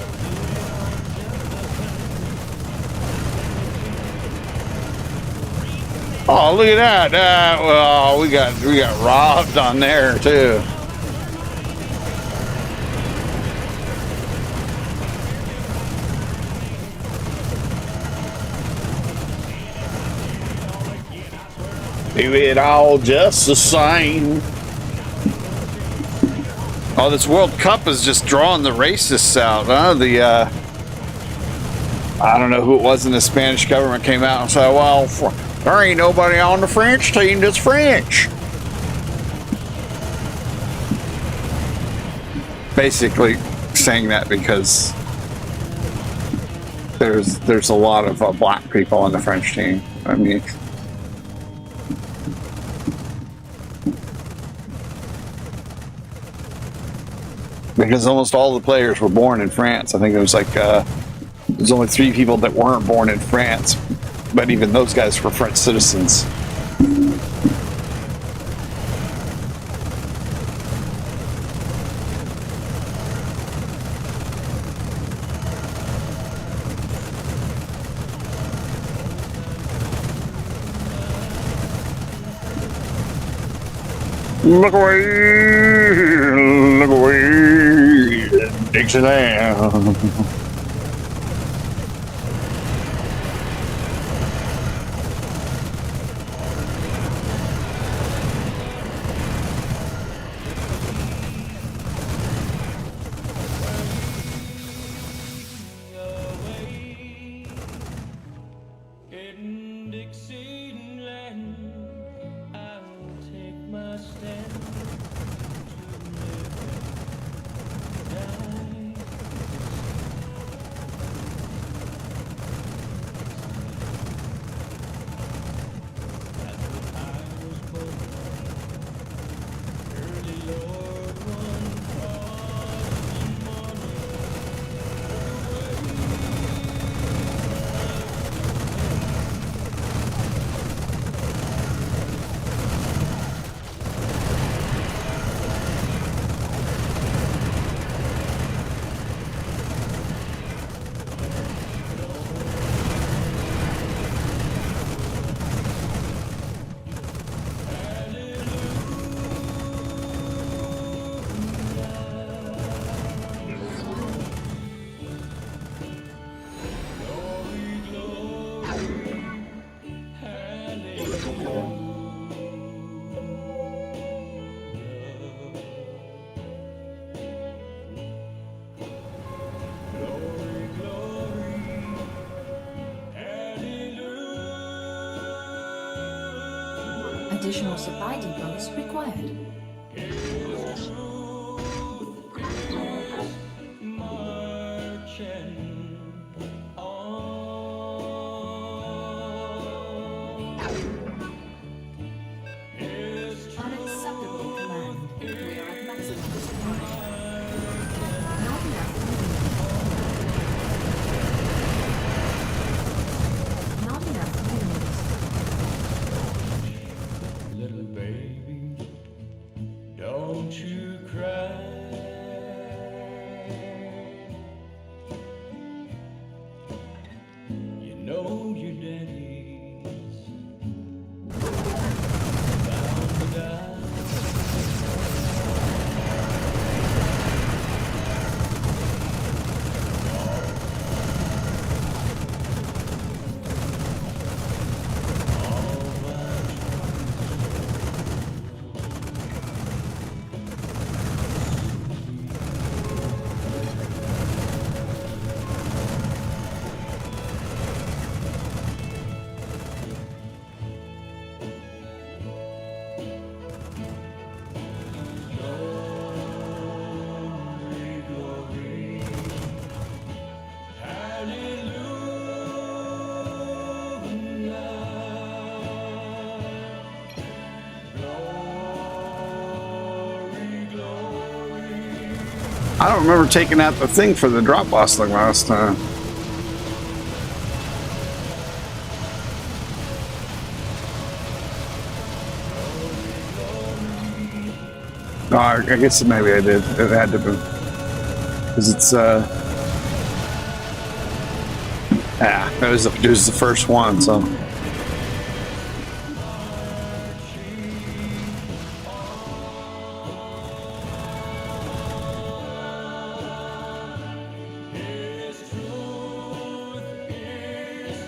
Oh, look at that. Well, we got robbed on there too. Do it all just the same. Oh, this World Cup is just drawing the racists out, huh? I don't know who it was in the Spanish government came out and said, well, there ain't nobody on the French team that's French. Basically saying that because there's a lot of black people on the French team. I mean, because almost all the players were born in France. I think there was like there's only 3 people that weren't born in France, but even those guys were French citizens. Look away, Dixieland. In Dixieland, I'll take my stand to live and die. That's what I was born. Early Lord, one frosty morning. Additional supply depots required. Marching on. Unacceptable command. We are at maximum supply. Not enough minerals. Not enough minerals. Little baby, don't you cry. You know your daddy's bound to die. Glory, glory, hallelujah. Glory, glory. I don't remember taking out the thing for the drop boss like last time. No, I guess maybe I did. It had to be. Because it's, it was the first one, so. His truth is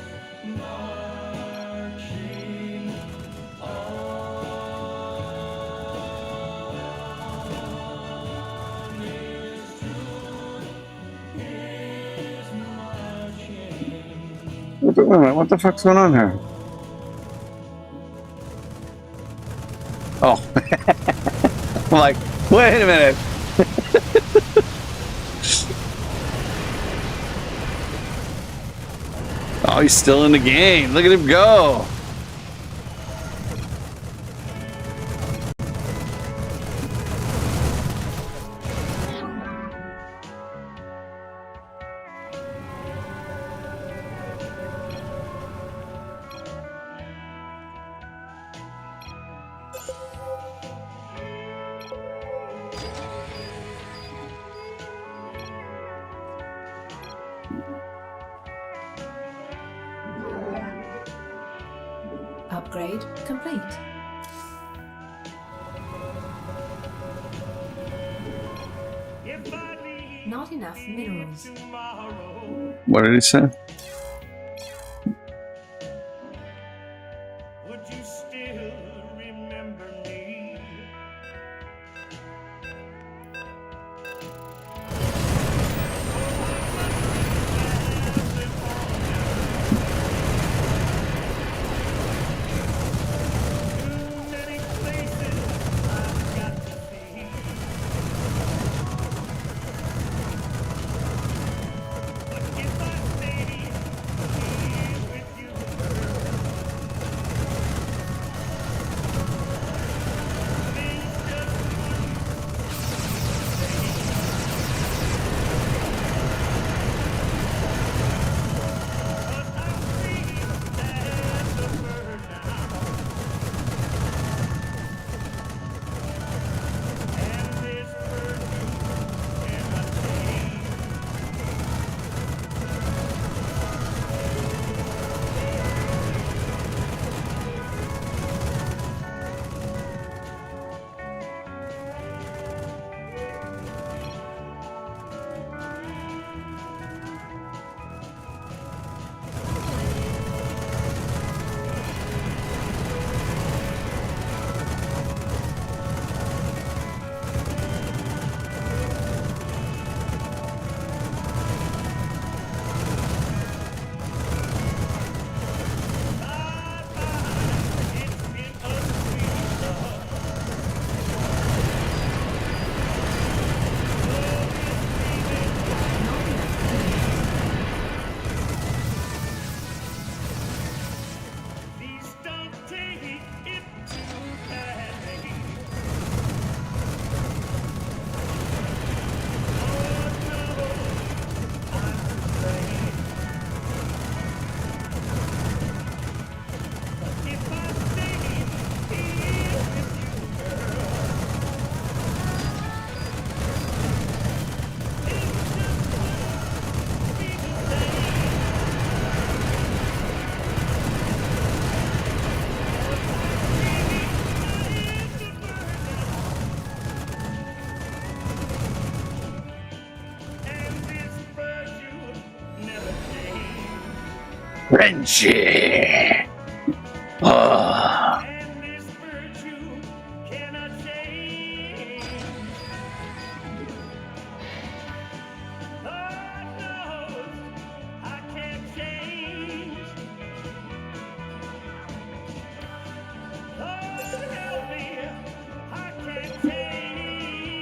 marching on. What the fuck's going on here? Oh. I'm like, wait a minute. Oh, he's still in the game. Look at him go. Upgrade complete. If I leave Not enough minerals. tomorrow, What did he say? would you still remember me? Too many places I've got to see. But if I stay here with you, things just But I'm free as a bird now. And this perfume cannot change. It's been a sweet love. Please don't take it too badly. Lord knows I'm to blame. But if I stay here with you, girl, things just won't be the same. And this virtue never change. Friendship. Oh. And this virtue cannot change. Lord knows I can't change. Lord help me, I can't change.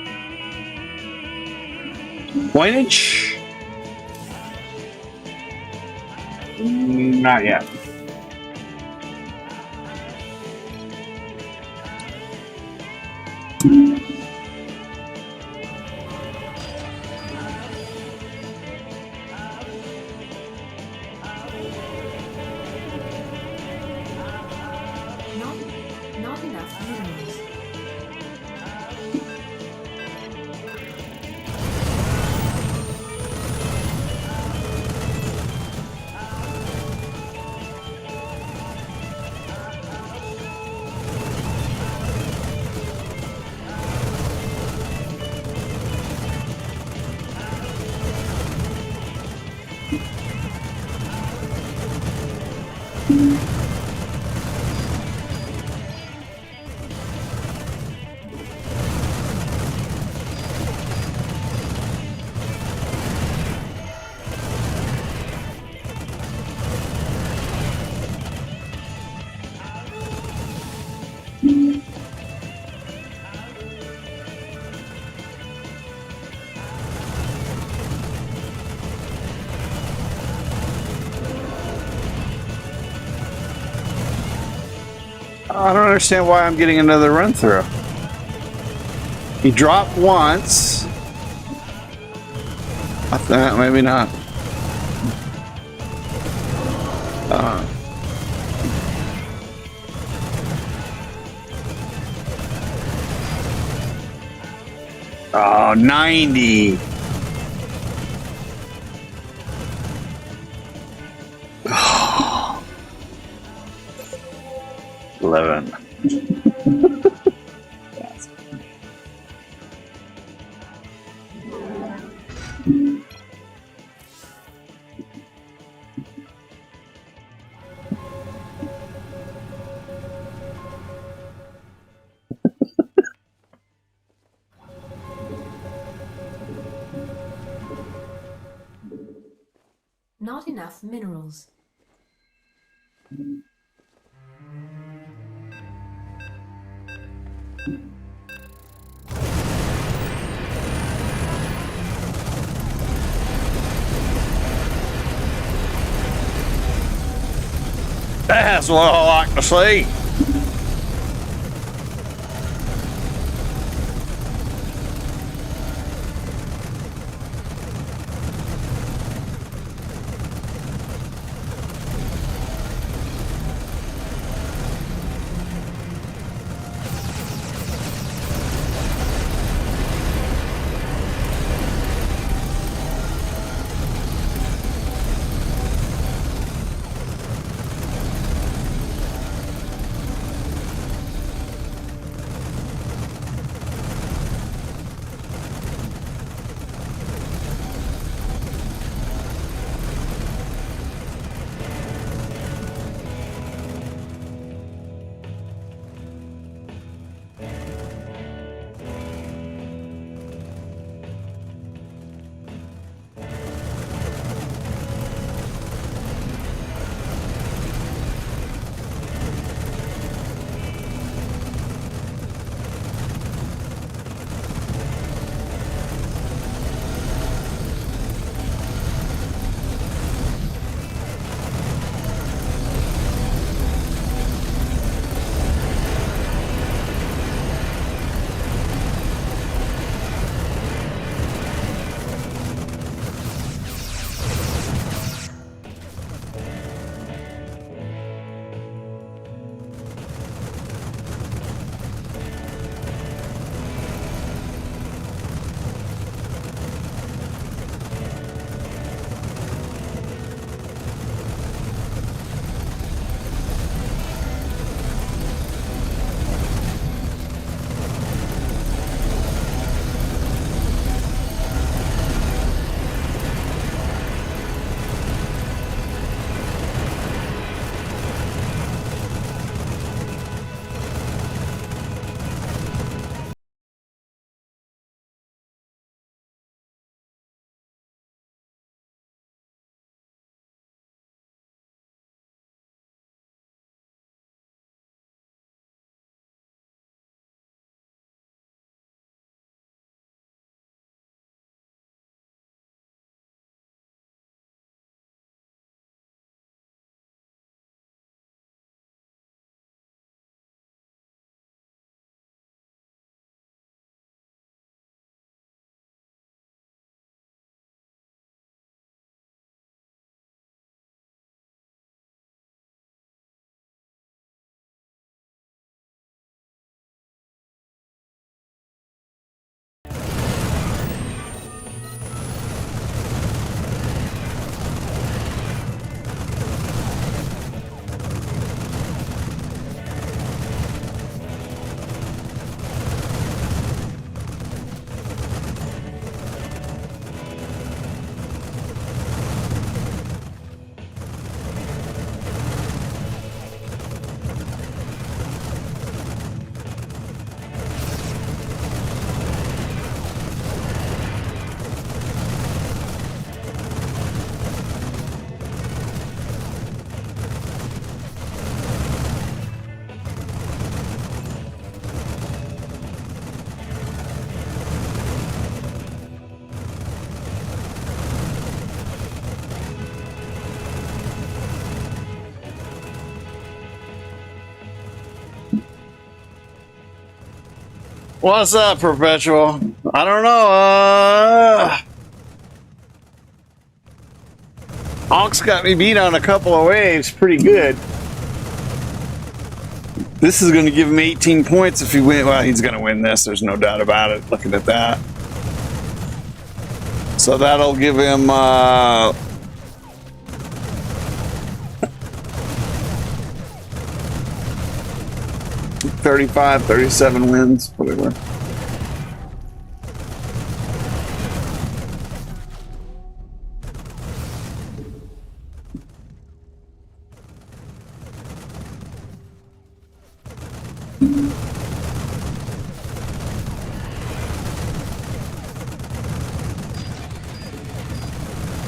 Coinage? Not yet. Not enough minerals. I don't understand why I'm getting another run through. He dropped once. Maybe not. Oh, 90. Oh. 11. Not enough minerals. That's what I like to see. What's up, Perpetual? I don't know. Onk's got me beat on a couple of waves. Pretty good. This is going to give him 18 points if he wins. Well, he's going to win this. There's no doubt about it. Looking at that. So that'll give him 35, 37 wins, whatever.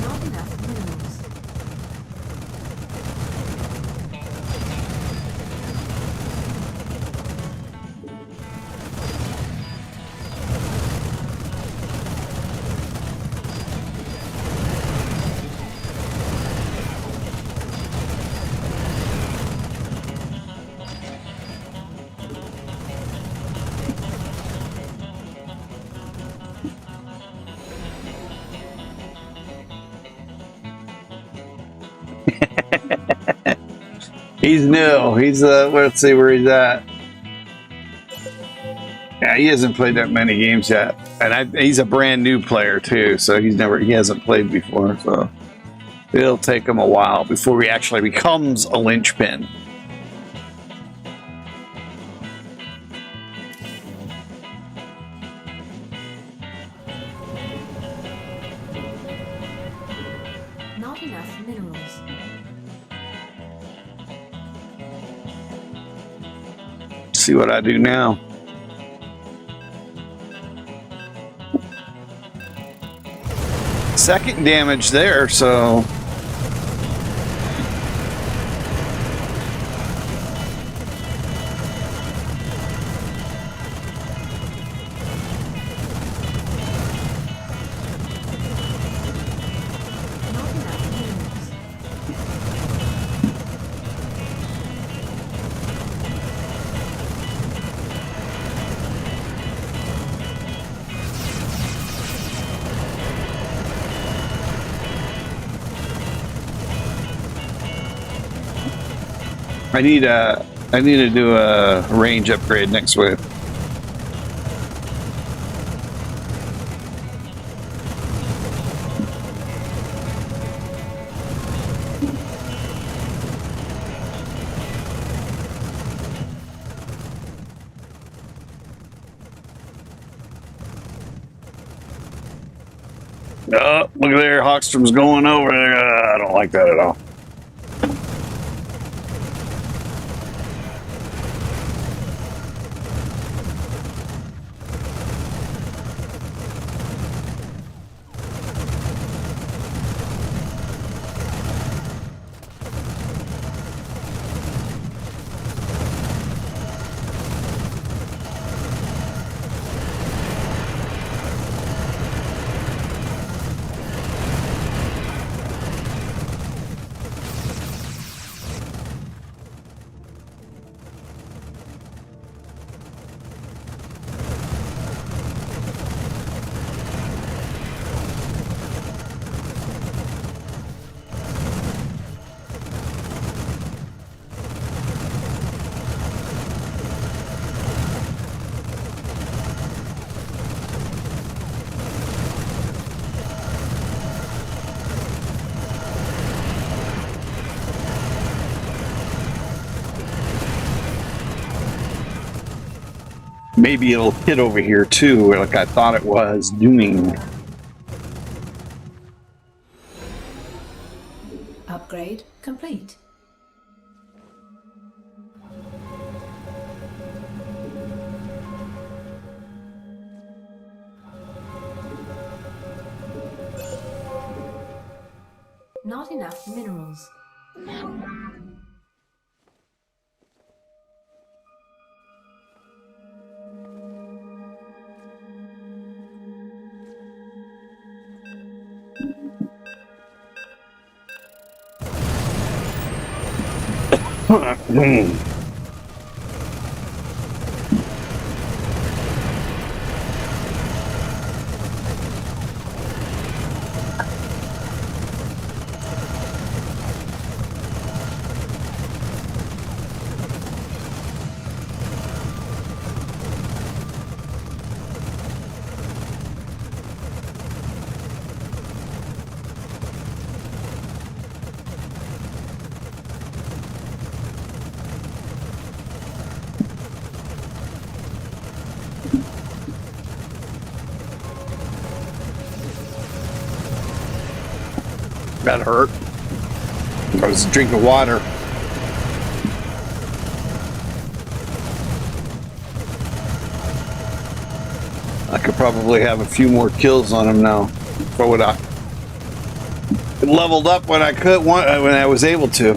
Not enough minerals. He's new. He's let's see where he's at. Yeah, he hasn't played that many games yet, and he's a brand new player too. So he hasn't played before. So it'll take him a while before he actually becomes a linchpin. Not enough minerals. See what I do now. Second damage there, so Not enough minerals. I need to do a range upgrade next wave. Oh, look at there, Hawkstrom's going over there. I don't like that at all. Maybe it'll hit over here too, like I thought it was doing. Upgrade complete. Not enough minerals. That hurt. I was drinking water. I could probably have a few more kills on him now. If I would have leveled up when I could, when I was able to.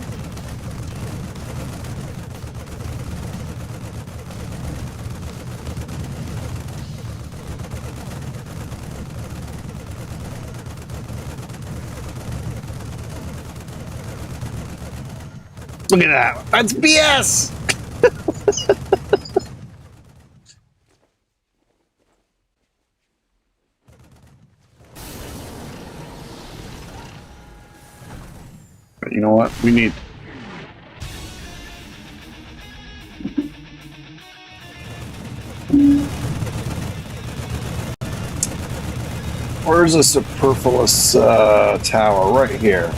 Look at that. That's BS. But you know what? We need... Where's a superfluous tower? Right here.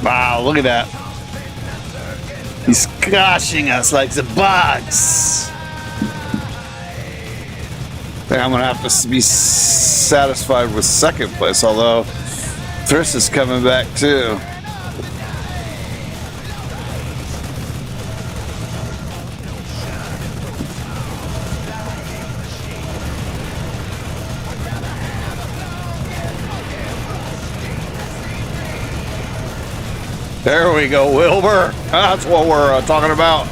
Wow, look at that. He's squashing us like the bugs. I think I'm going to have to be satisfied with second place, although Thriss is coming back too. There we go, Wilbur. That's what we're talking about.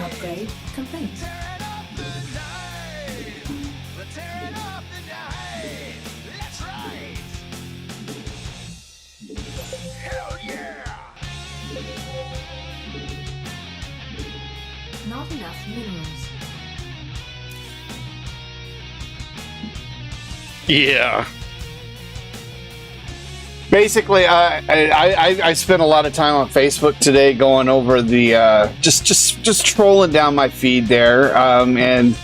Upgrade complete. Not enough minerals. Yeah. Basically, I spent a lot of time on Facebook today going over the just trolling down my feed there, and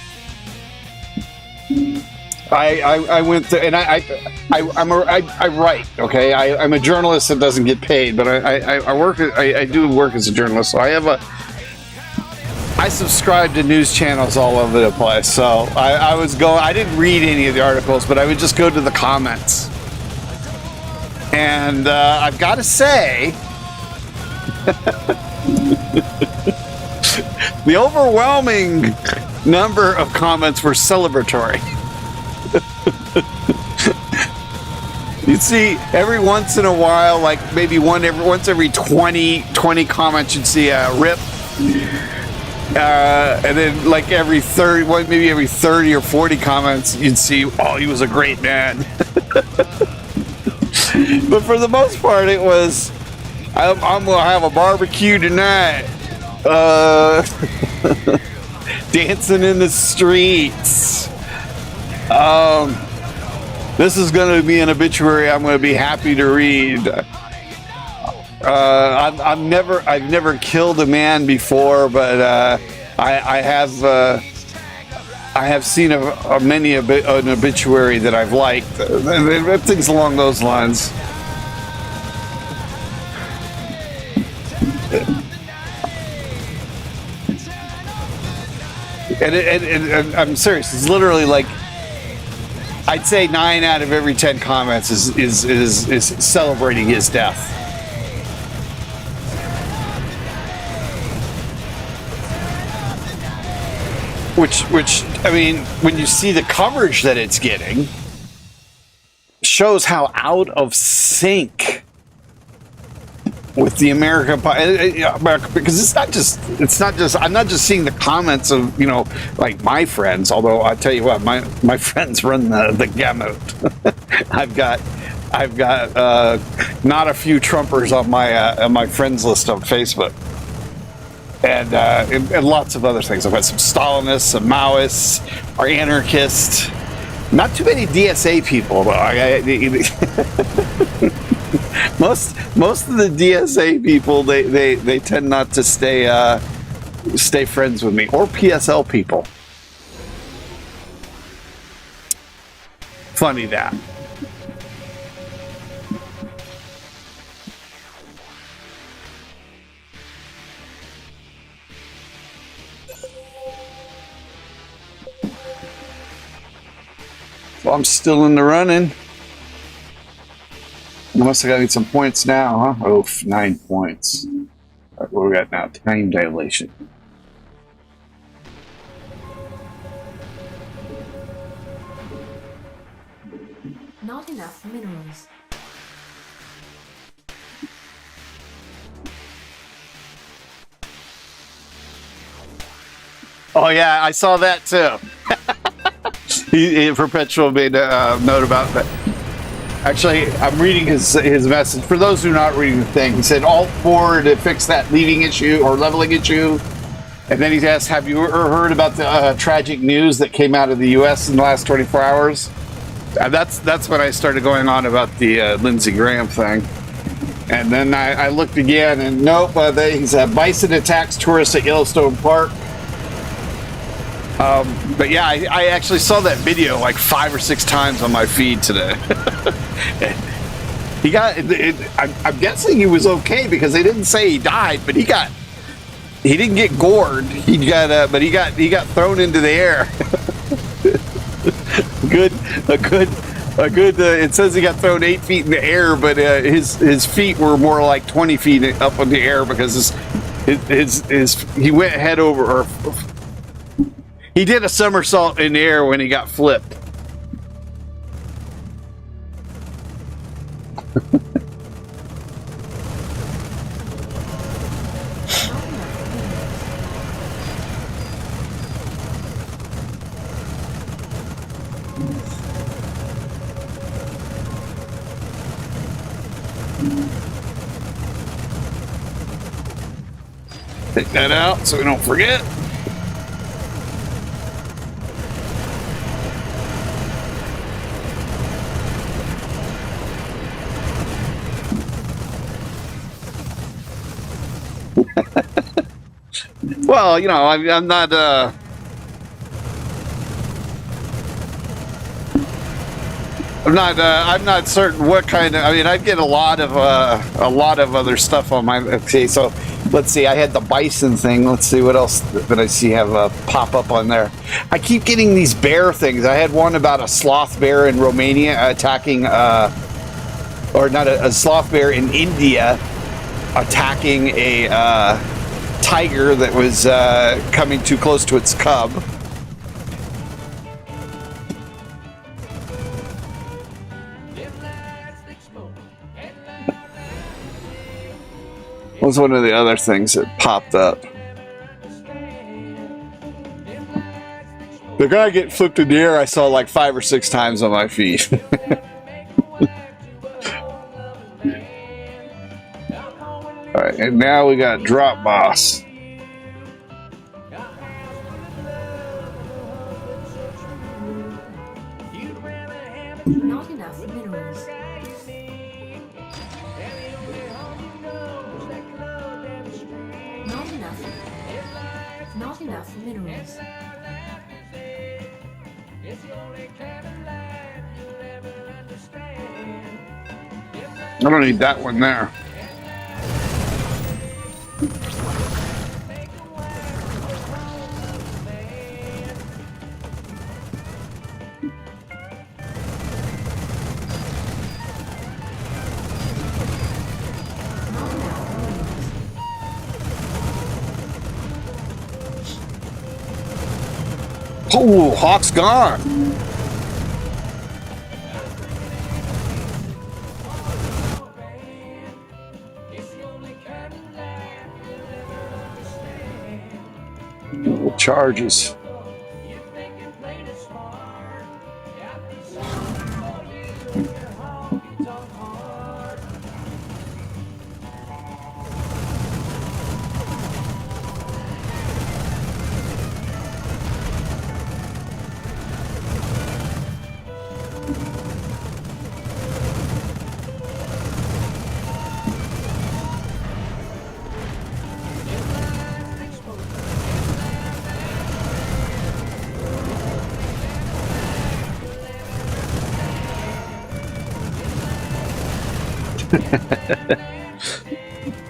I went through, and I write. Okay, I'm a journalist that doesn't get paid, but I work. I do work as a journalist, so I subscribe to news channels all over the place. So I didn't read any of the articles, but I would just go to the comments. And I've got to say, the overwhelming number of comments were celebratory. You'd see every once in a while, like maybe once every 20 comments, you'd see a rip. And then like every 30, maybe every 30 or 40 comments, you'd see, oh, he was a great man. But for the most part, it was, I'm gonna have a barbecue tonight. Dancing in the streets. This is gonna be an obituary I'm gonna be happy to read. I've never killed a man before, but I have seen many an obituary that I've liked. Things along those lines. And I'm serious. It's literally like I'd say 9 out of every 10 comments is celebrating his death. Which I mean, when you see the coverage that it's getting, shows how out of sync with the America, because it's not just I'm not just seeing the comments of, you know, like my friends, although I tell you what, my friends run the gamut. I've got not a few Trumpers on my friends list on Facebook, and lots of other things. I've got some Stalinists, some Maoists, or anarchists. Not too many DSA people though. Most of the DSA people, they tend not to stay friends with me, or PSL people. Funny that. Well, I'm still in the running. Unless I got some points now, huh? Oh, 9 points. All right, what do we got now? Time dilation. Not enough minerals. Oh yeah, I saw that too. Perpetual made a note about that. Actually, I'm reading his message. For those who are not reading the thing, he said Alt 4 to fix that leaving issue or leveling issue. And then he asked, have you heard about the tragic news that came out of the U.S. in the last 24 hours? That's when I started going on about the Lindsey Graham thing. And then I looked again, and nope, he said bison attacks tourists at Yellowstone Park. But yeah, I actually saw that video like 5 or 6 times on my feed today. He got. I'm guessing he was okay because they didn't say he died, but he didn't get gored. He got thrown into the air. A good. It says he got thrown 8 feet in the air, but his feet were more like 20 feet up in the air because he went head over. Or he did a somersault in the air when he got flipped. Take that out so we don't forget. Well, you know, I'm not. I'm not certain what kind of. I mean, I get a lot of other stuff on my. Okay, so let's see. I had the bison thing. Let's see what else that I see have pop up on there. I keep getting these bear things. I had one about a sloth bear in Romania attacking, or not a sloth bear in India attacking a tiger that was coming too close to its cub. What was one of the other things that popped up? The guy get flipped in the air I saw like 5 or 6 times on my feed. Alright, and now we got Drop Boss. Not enough minerals. Not enough minerals. I don't need that one there. Oh, Hawk's gone. Charges.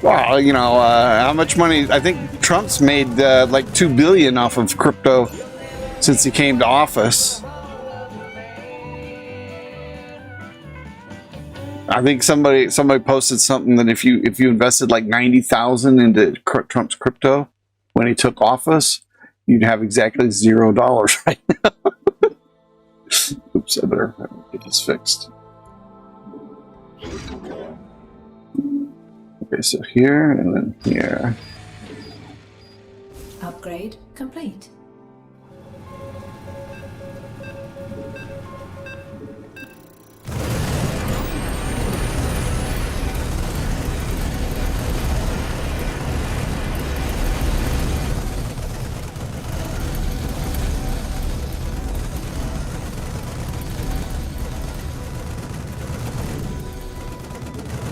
Well, you know, how much money? I think Trump's made like $2 billion off of crypto since he came to office. I think somebody posted something that if you invested like 90,000 into Trump's crypto when he took office, you'd have exactly $0 right now. Oops, I better get this fixed. Okay, so here and then here. Upgrade complete.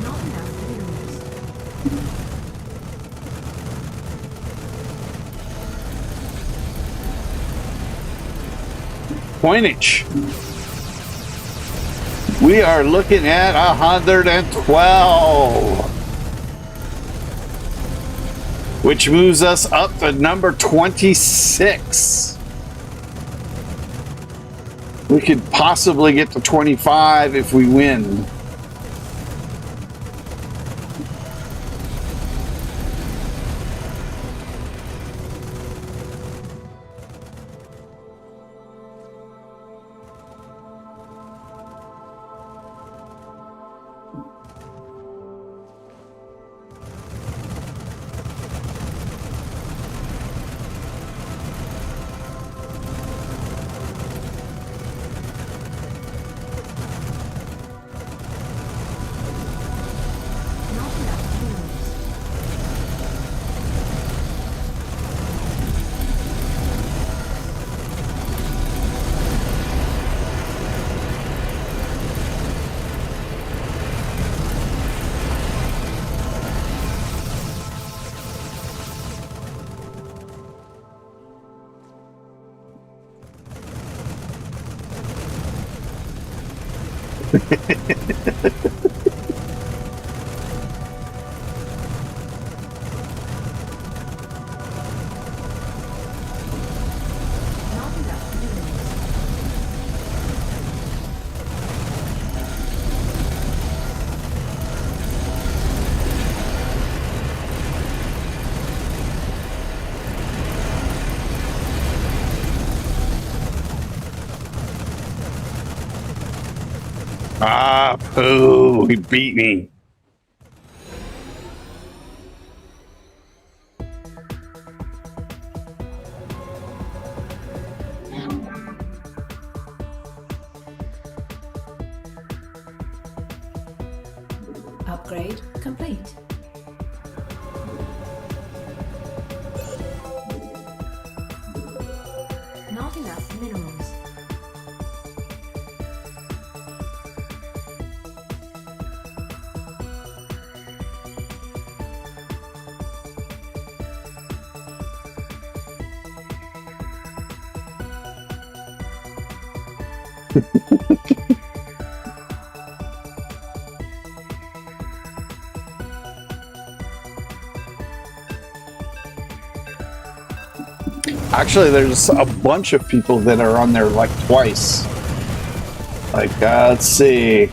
Not enough minerals. Coinage. We are looking at 112, which moves us up to number 26. We could possibly get to 25 if we win. Not enough minerals. Not enough minerals. Ah, poo, he beat me. Upgrade complete. Not enough minerals. Actually, there's a bunch of people that are on there like twice. Like, let's see.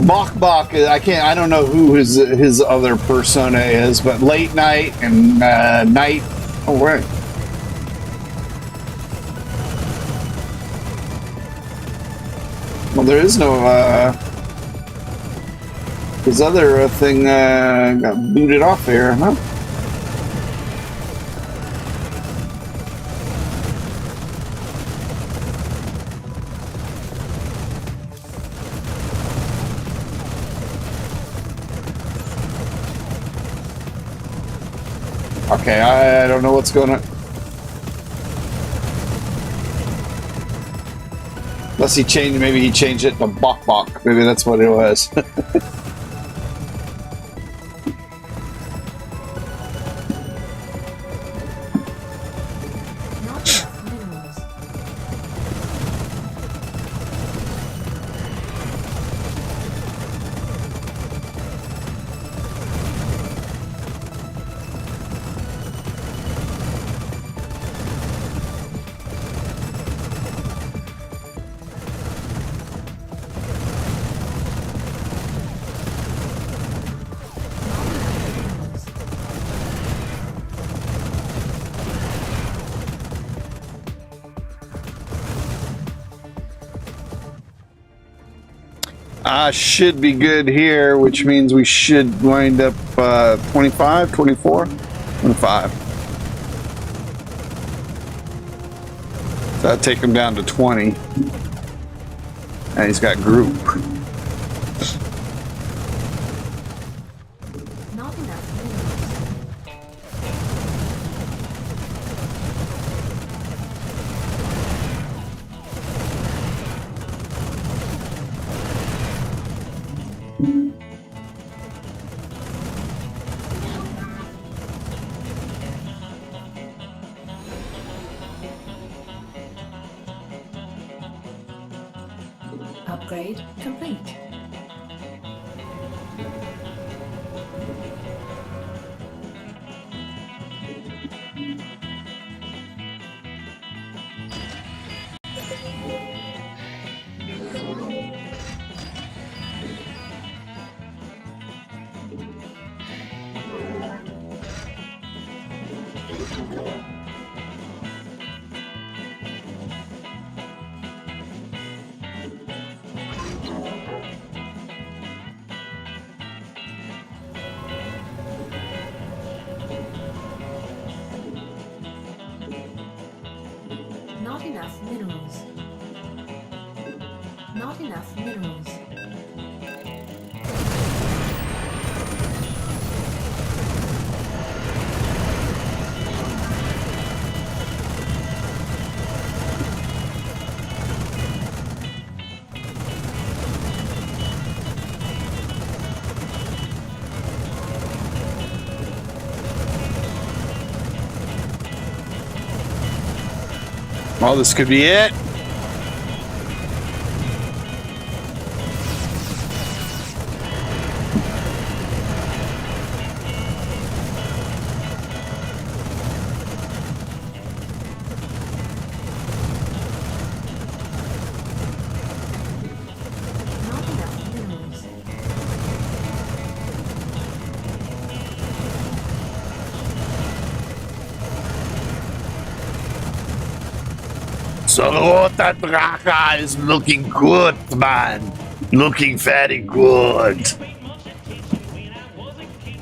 Bach, I don't know who his other persona is, but Late Night and Night. Oh, wait. Well, there is no, his other thing, got booted off there, huh? Okay, I don't know what's going on. Unless he changed, maybe he changed it to Bok Bok. Maybe that's what it was. Not enough minerals. Should be good here, which means we should wind up 25, 24, 25. So that'd take him down to 20. And he's got group. Not enough minerals. Upgrade complete. Not enough minerals. Not enough minerals. Well, this could be it. Not enough minerals. So that Dracha is looking good, man. Looking very good. Paid much attention when I was a kid.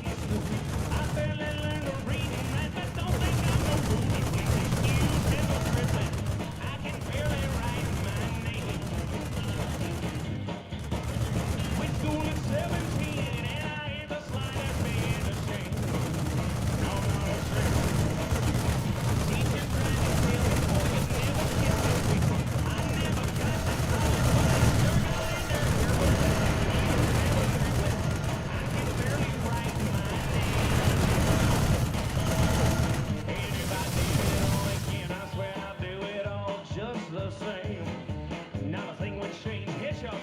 I fell in love with reading, but don't think I'm no rookie. Excuse me for tripping. I can barely write my name. Went school at 17 and I ain't the slightest bit ashamed. No, not ashamed. Teacher tried to tell me, boy, you never kiss a people. I never got to college, but I sure got in there. I can barely write my name. And if I did it all again, I swear I'd do it all just the same. Not a thing would change. Hit y'all.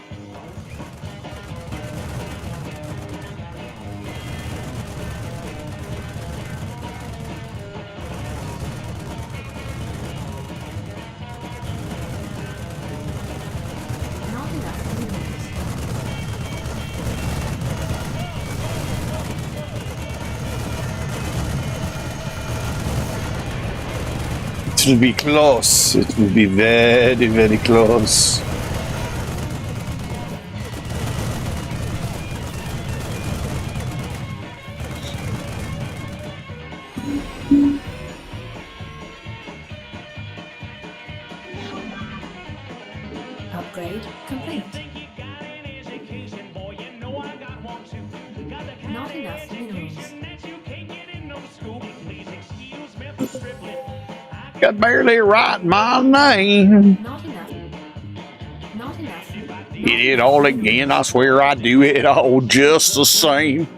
Not enough minerals. It will be close. It will be very, very close. Got barely write my name. Not enough. Not enough. Hit it all again. I swear I do it all just the same.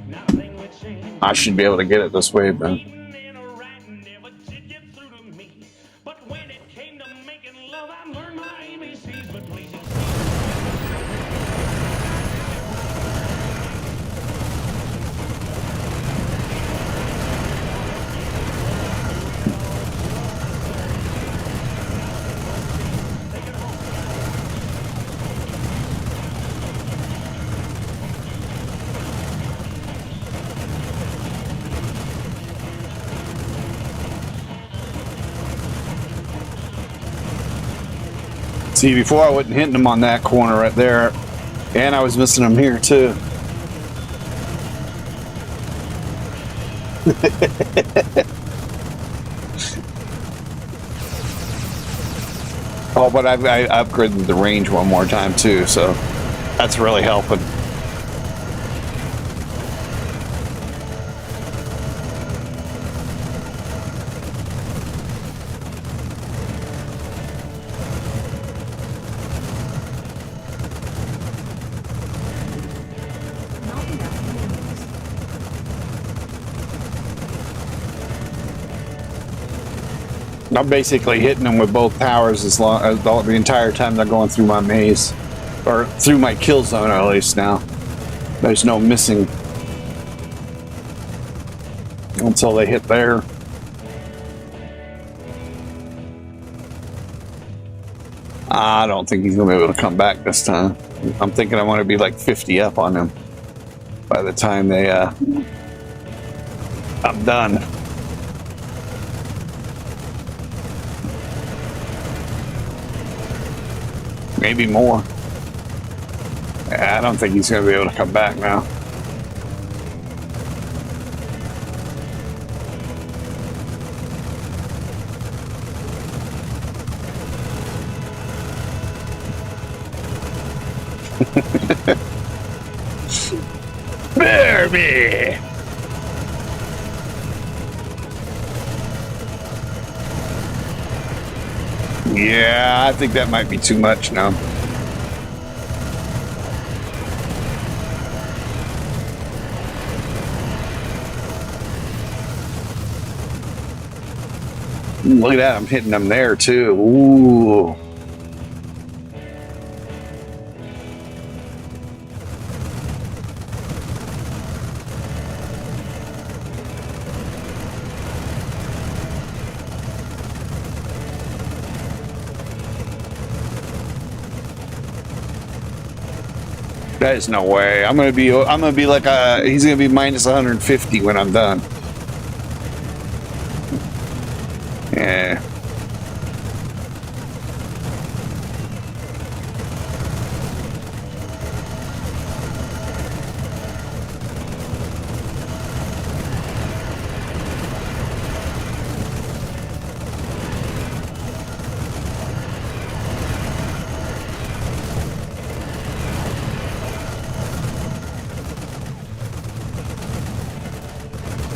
Nothing would change. I should be able to get it this way, but Reading and writing never did get through to me. But when it came to making love, I learned my ABCs between. see, before I wasn't hitting them on that corner right there, and I was missing them here too. Oh, but I upgraded the range one more time too, so that's really helping. Not enough minerals. I'm basically hitting them with both powers as long as the entire time they're going through my maze, or through my kill zone at least. Now there's no missing until they hit there. I don't think he's gonna be able to come back this time. I'm thinking I want to be like 50 up on him by the time they I'm done. Maybe more. I don't think he's going to be able to come back now. Baby! Yeah, I think that might be too much now. Look at that, I'm hitting them there too. Ooh. There's no way. I'm gonna be like he's gonna be minus 150 when I'm done. Yeah.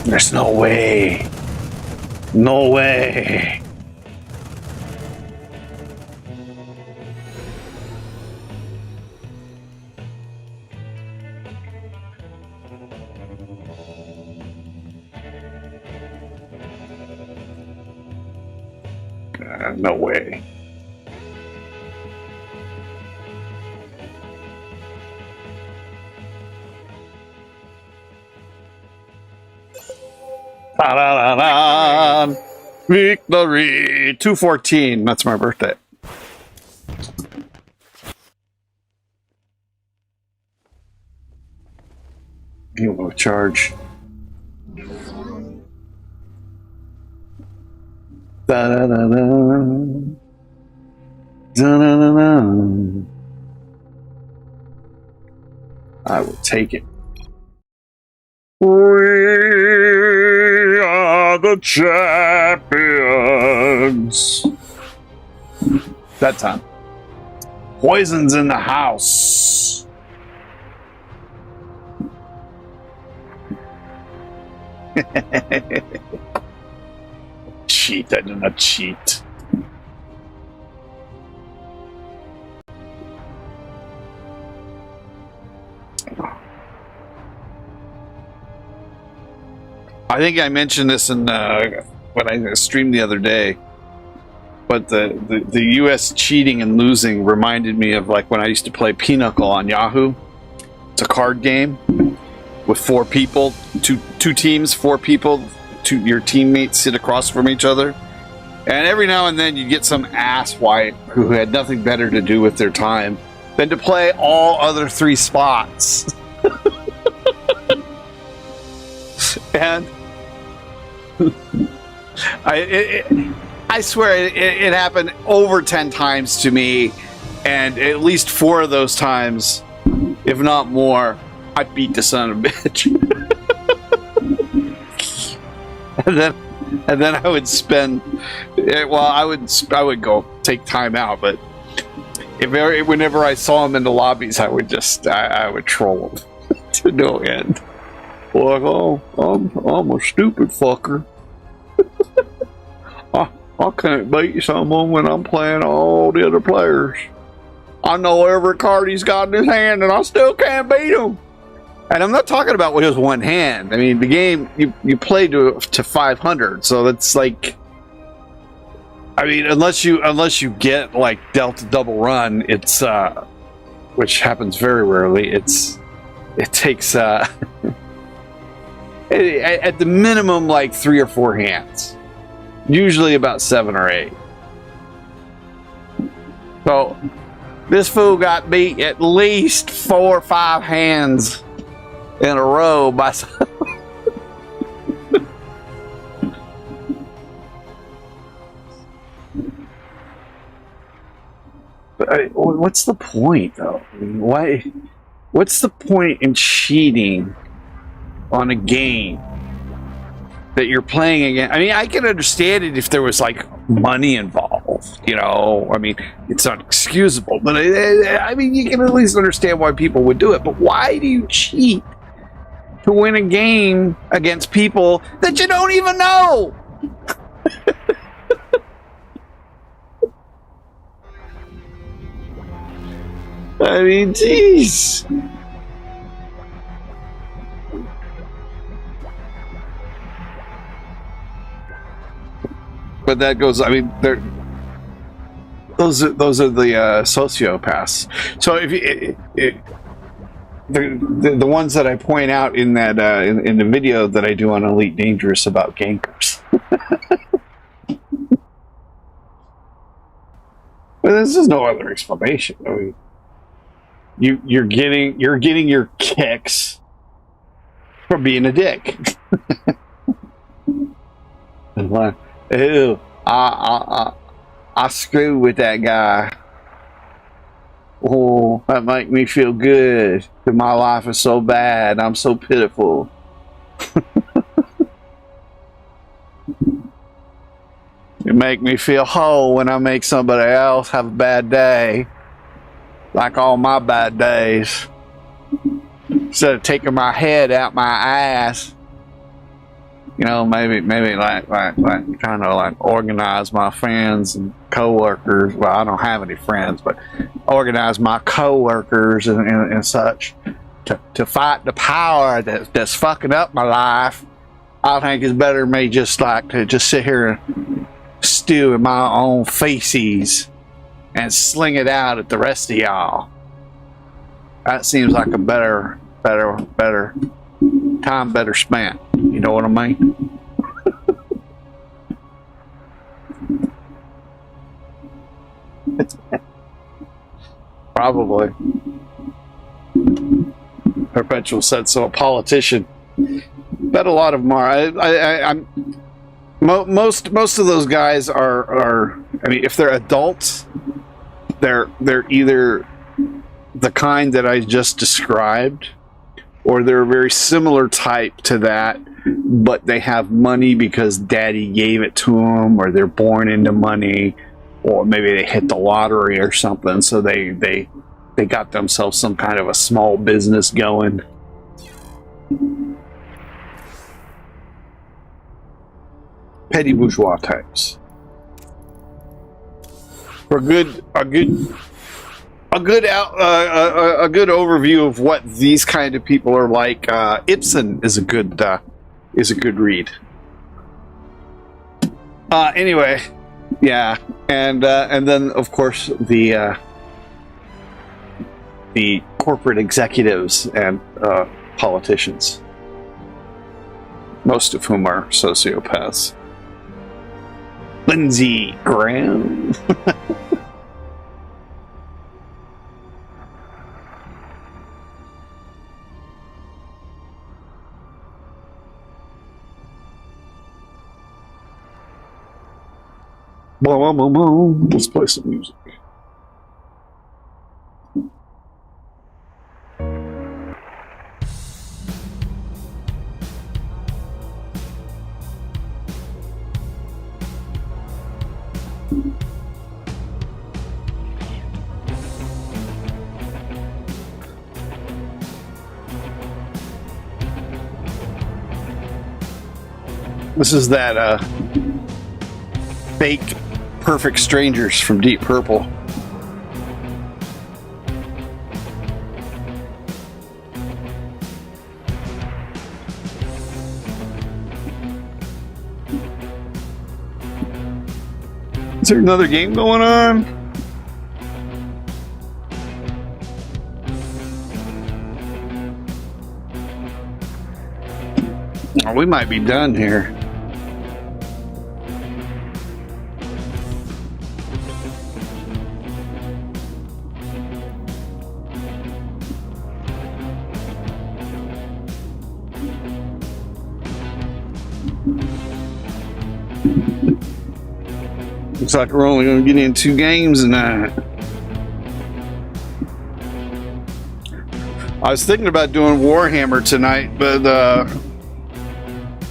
There's no way. No way. No way. Ta-da-da-da. Victory 214. That's my birthday. You will charge. Da-da-da-da. Da-da-da-da. I will take it. We are the champions. That time. Poison's in the house. cheat. I did not cheat. I think I mentioned this in when I streamed the other day, but the U.S. cheating and losing reminded me of like when I used to play Pinochle on Yahoo. It's a card game with 4 people, two teams, 4 people. Your teammates sit across from each other, and every now and then you get some asswipe who had nothing better to do with their time than to play all other 3 spots. And I swear it happened over 10 times to me, and at least 4 of those times, if not more, I beat the son of a bitch. and then I would spend. Well, I would go take time out, but whenever I saw him in the lobbies, I would troll him to no end. Like, oh, I'm a stupid fucker. I can't beat someone when I'm playing all the other players. I know every card he's got in his hand, and I still can't beat him. And I'm not talking about with just one hand. I mean, the game you play to 500, so that's like. I mean, unless you get like dealt a double run, it's which happens very rarely. It takes at the minimum like 3 or 4 hands. Usually about 7 or 8. So this fool got beat at least 4 or 5 hands in a row by But what's the point though? I mean, why? What's the point in cheating on a game that you're playing again? I mean, I can understand it if there was like money involved, you know. I mean, it's not excusable, but I mean, you can at least understand why people would do it. But why do you cheat to win a game against people that you don't even know? I mean, jeez. But that goes. I mean, those are the sociopaths. So if the ones that I point out in that in the video that I do on Elite Dangerous about gankers. But this is no other explanation. I mean, you're getting your kicks from being a dick. And like, ew, I screw with that guy. Oh, that make me feel good. That my life is so bad. I'm so pitiful. You make me feel whole when I make somebody else have a bad day. Like all my bad days. Instead of taking my head out my ass. You know, maybe like trying to like organize my friends and coworkers. Well, I don't have any friends, but organize my coworkers and such to fight the power that's fucking up my life. I think it's better me just like to just sit here and stew in my own feces and sling it out at the rest of y'all. That seems like a better time better spent. You know what I mean? Probably. Perpetual said so. A politician. Bet a lot of them are. I'm most of those guys are. I mean, if they're adults, they're either the kind that I just described, or they're a very similar type to that, but they have money because daddy gave it to them, or they're born into money, or maybe they hit the lottery or something, so they got themselves some kind of a small business going. petty bourgeois types. For a good overview of what these kind of people are like, Ibsen is a good read. Anyway, yeah, and then of course the corporate executives and politicians, most of whom are sociopaths. Lindsey Graham. Let's play some music. This is that fake Perfect Strangers from Deep Purple. Is there another game going on? Oh, we might be done here. Looks like we're only going to get in 2 games tonight. I was thinking about doing Warhammer tonight, but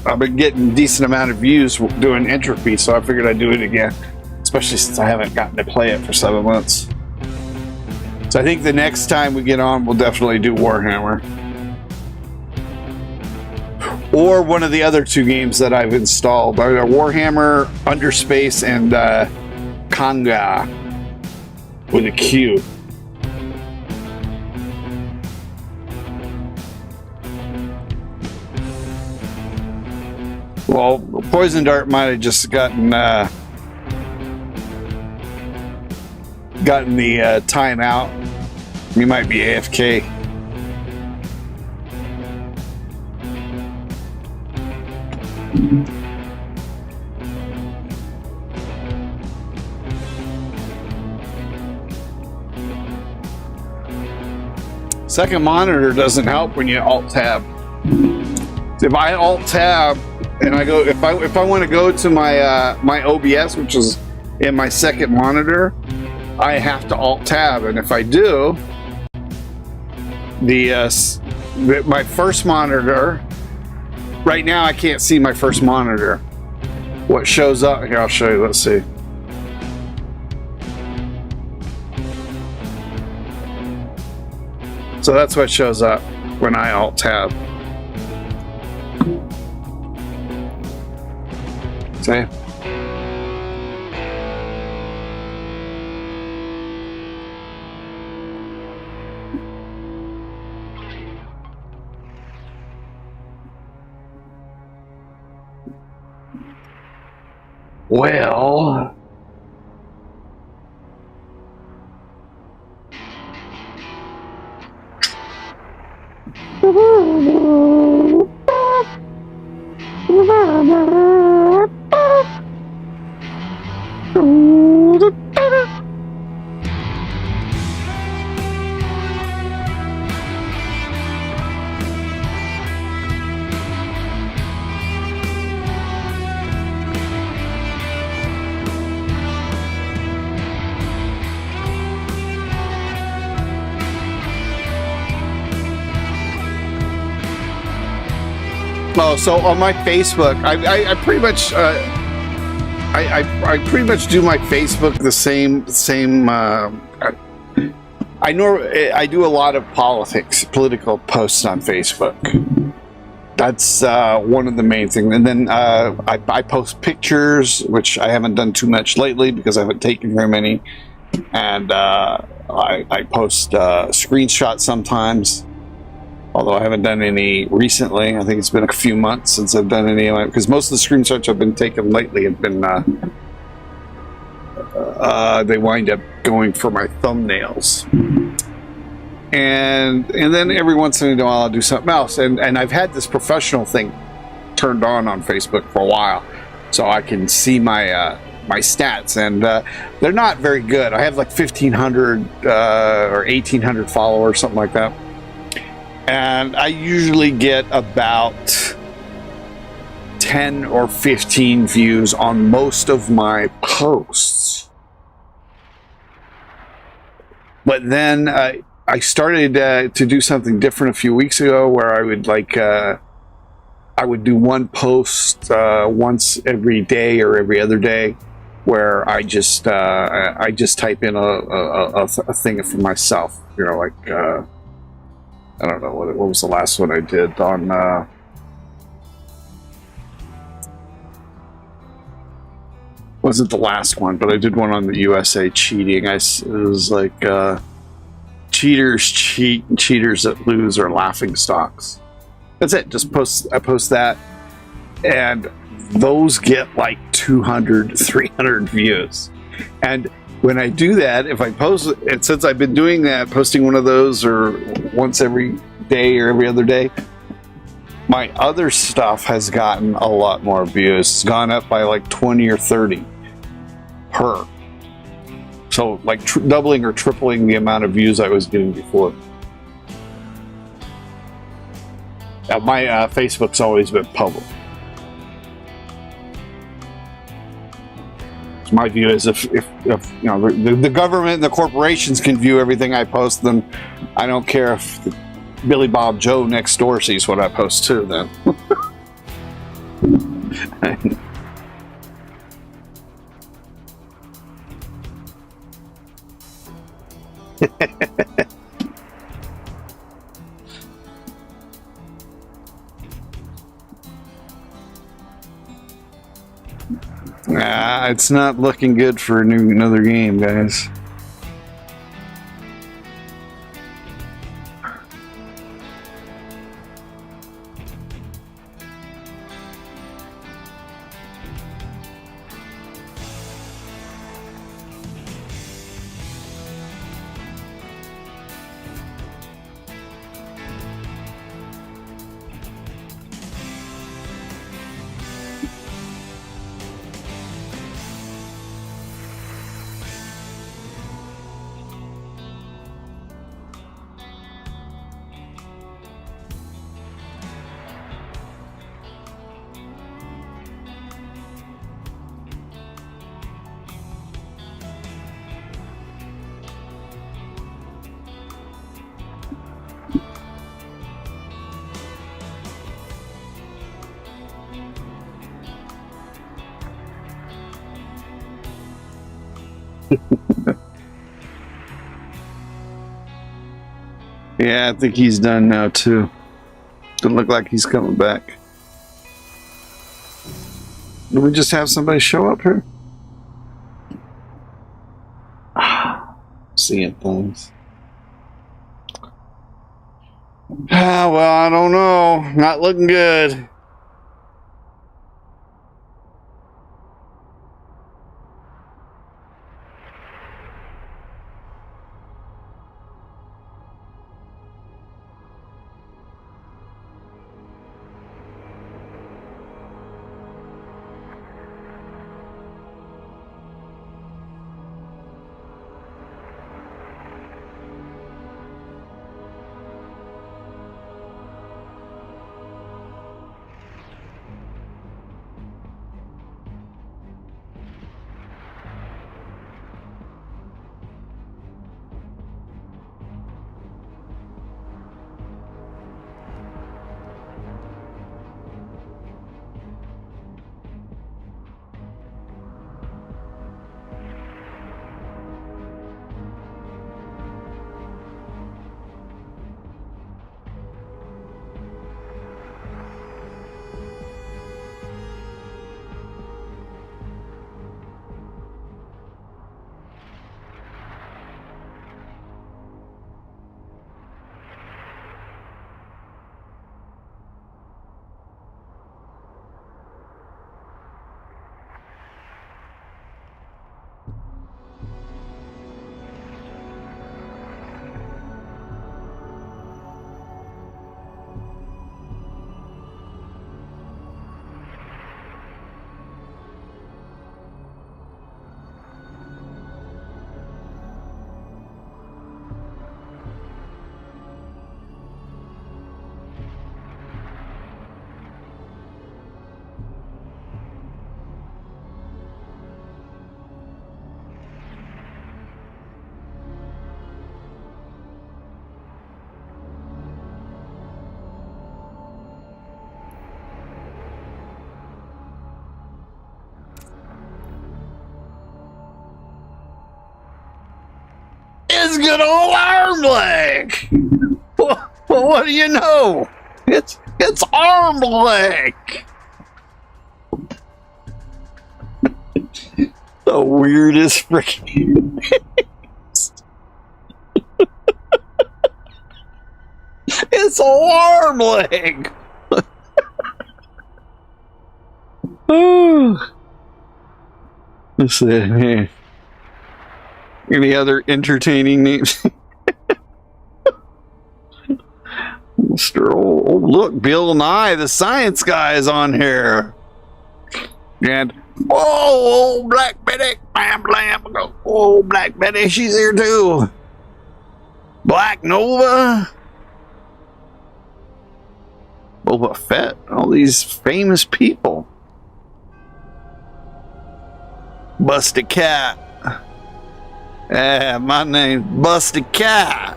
I've been getting a decent amount of views doing Entropy, so I figured I'd do it again, especially since I haven't gotten to play it for 7 months. So I think the next time we get on, we'll definitely do Warhammer. Or one of the other 2 games that I've installed. Warhammer, Underspace, and Kanga with a Q. Well, Poison Dart might have just gotten the time out. He might be AFK. Second monitor doesn't help when you alt tab. If I alt tab and I go, if I want to go to my my OBS, which is in my second monitor, I have to alt tab, and if I do, my first monitor. Right now, I can't see my first monitor. What shows up here? I'll show you. Let's see. So that's what shows up when I alt tab. See? Well, so on my Facebook, I pretty much I pretty much do my Facebook the same. I do a lot of political posts on Facebook. that's one of the main things. And then I post pictures, which I haven't done too much lately because I haven't taken very many. And I post screenshots sometimes, although I haven't done any recently. I think it's been a few months since I've done any, because most of the screenshots I've been taking lately have been they wind up going for my thumbnails. And then every once in a while I'll do something else. And I've had this professional thing turned on Facebook for a while, so I can see my my stats, and they're not very good. I have like 1,500 or 1,800 followers, something like that. And I usually get about 10 or 15 views on most of my posts. But then I started to do something different a few weeks ago, where I would I would do one post once every day or every other day, where I just type in a thing for myself. You know, like I don't know what was the last one I did on. Wasn't the last one, but I did one on the USA cheating. It was like cheaters cheat and cheaters that lose are laughing stocks. That's it. I post that, and those get like 200, 300 views. And when I do that, if I post it, and since I've been doing that, posting one of those or once every day or every other day, my other stuff has gotten a lot more views. It's gone up by like 20 or 30 per. So like doubling or tripling the amount of views I was getting before. My Facebook's always been public. So my view is if you know the government and the corporations can view everything I post, then I don't care if Billy Bob Joe next door sees what I post too. Then. It's not looking good for another game, guys. Yeah, I think he's done now too. Doesn't look like he's coming back. Do we just have somebody show up here? Seeing things. Well, I don't know. Not looking good. his good old arm leg. Well, what do you know? It's arm leg. The weirdest freaking. It's arm leg. Let's see. Any other entertaining names? Mr. Oh, look, Bill Nye, the science guy, is on here. And oh, Black Betty, blam blam. Oh, Black Betty, she's here too. Black Nova, Boba Fett, all these famous people. Busty Cat. My name's Busty Cat.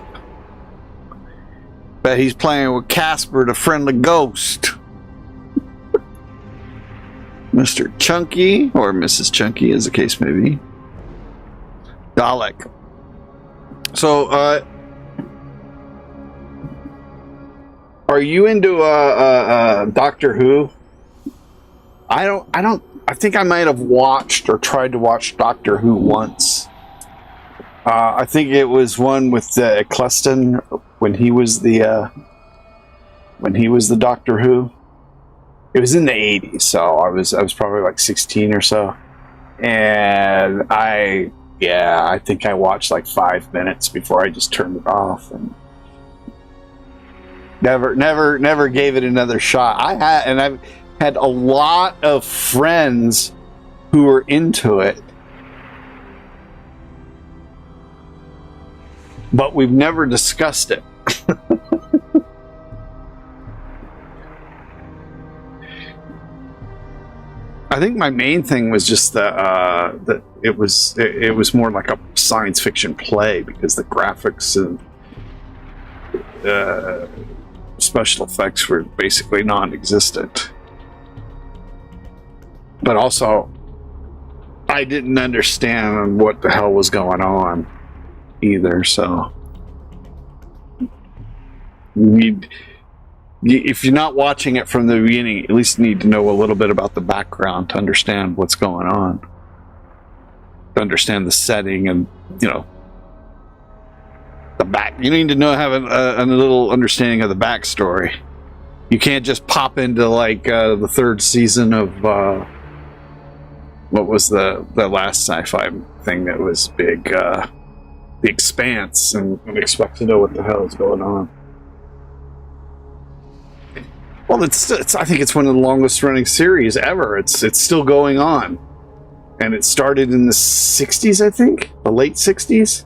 Bet he's playing with Casper, the friendly ghost. Mr. Chunky, or Mrs. Chunky, as the case may be. Dalek. So, are you into Doctor Who? I think I might have watched or tried to watch Doctor Who once. I think it was one with Eccleston when he was the Doctor Who. It was in the 80s, so I was probably like 16 or so, and I think I watched like 5 minutes before I just turned it off and never gave it another shot. I've had a lot of friends who were into it, but we've never discussed it. I think my main thing was just that it was more like a science fiction play because the graphics and special effects were basically non-existent. But also, I didn't understand what the hell was going on either. So, if you're not watching it from the beginning, you at least need to know a little bit about the background to understand what's going on, to understand the setting, and the back. You need to have a little understanding of the backstory. You can't just pop into like the third season of what was the last sci-fi thing that was big, The Expanse, and expect to know what the hell is going on. Well, it's I think it's one of the longest running series ever. It's still going on, and it started in the 60s, I think, the late 60s.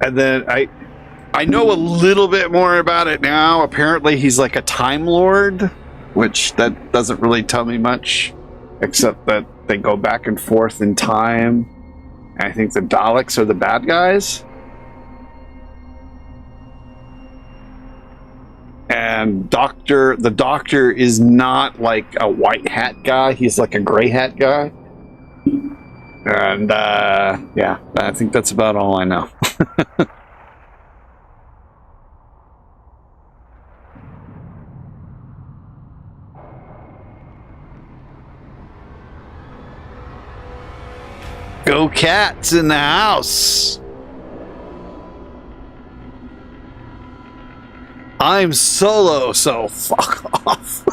And then I know a little bit more about it now. Apparently, he's like a Time Lord, which that doesn't really tell me much, except that they go back and forth in time. And I think the Daleks are the bad guys. And the doctor is not like a white hat guy. He's like a gray hat guy. And yeah, I think that's about all I know. Go Cats in the house. I'm solo, so fuck off.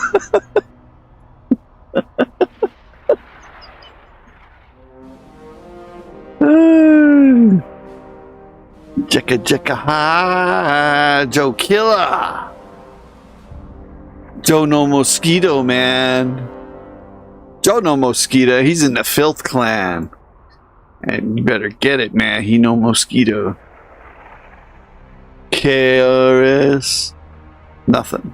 Jicka jicka ha, Joe Killer. Joe No Mosquito, man. Joe No Mosquito, he's in the Filth Clan. And you better get it, man. He no mosquito. KRS. Nothing.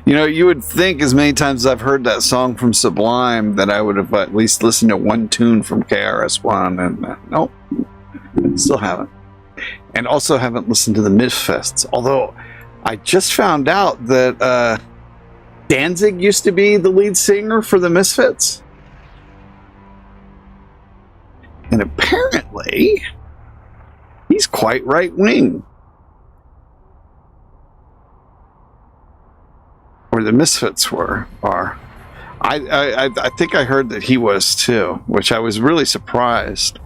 You would think as many times as I've heard that song from Sublime that I would have at least listened to one tune from KRS-One, and nope, still haven't. And also haven't listened to the Misfits, although I just found out that Danzig used to be the lead singer for the Misfits. And apparently, he's quite right-wing. Or the Misfits are. I think I heard that he was too, which I was really surprised.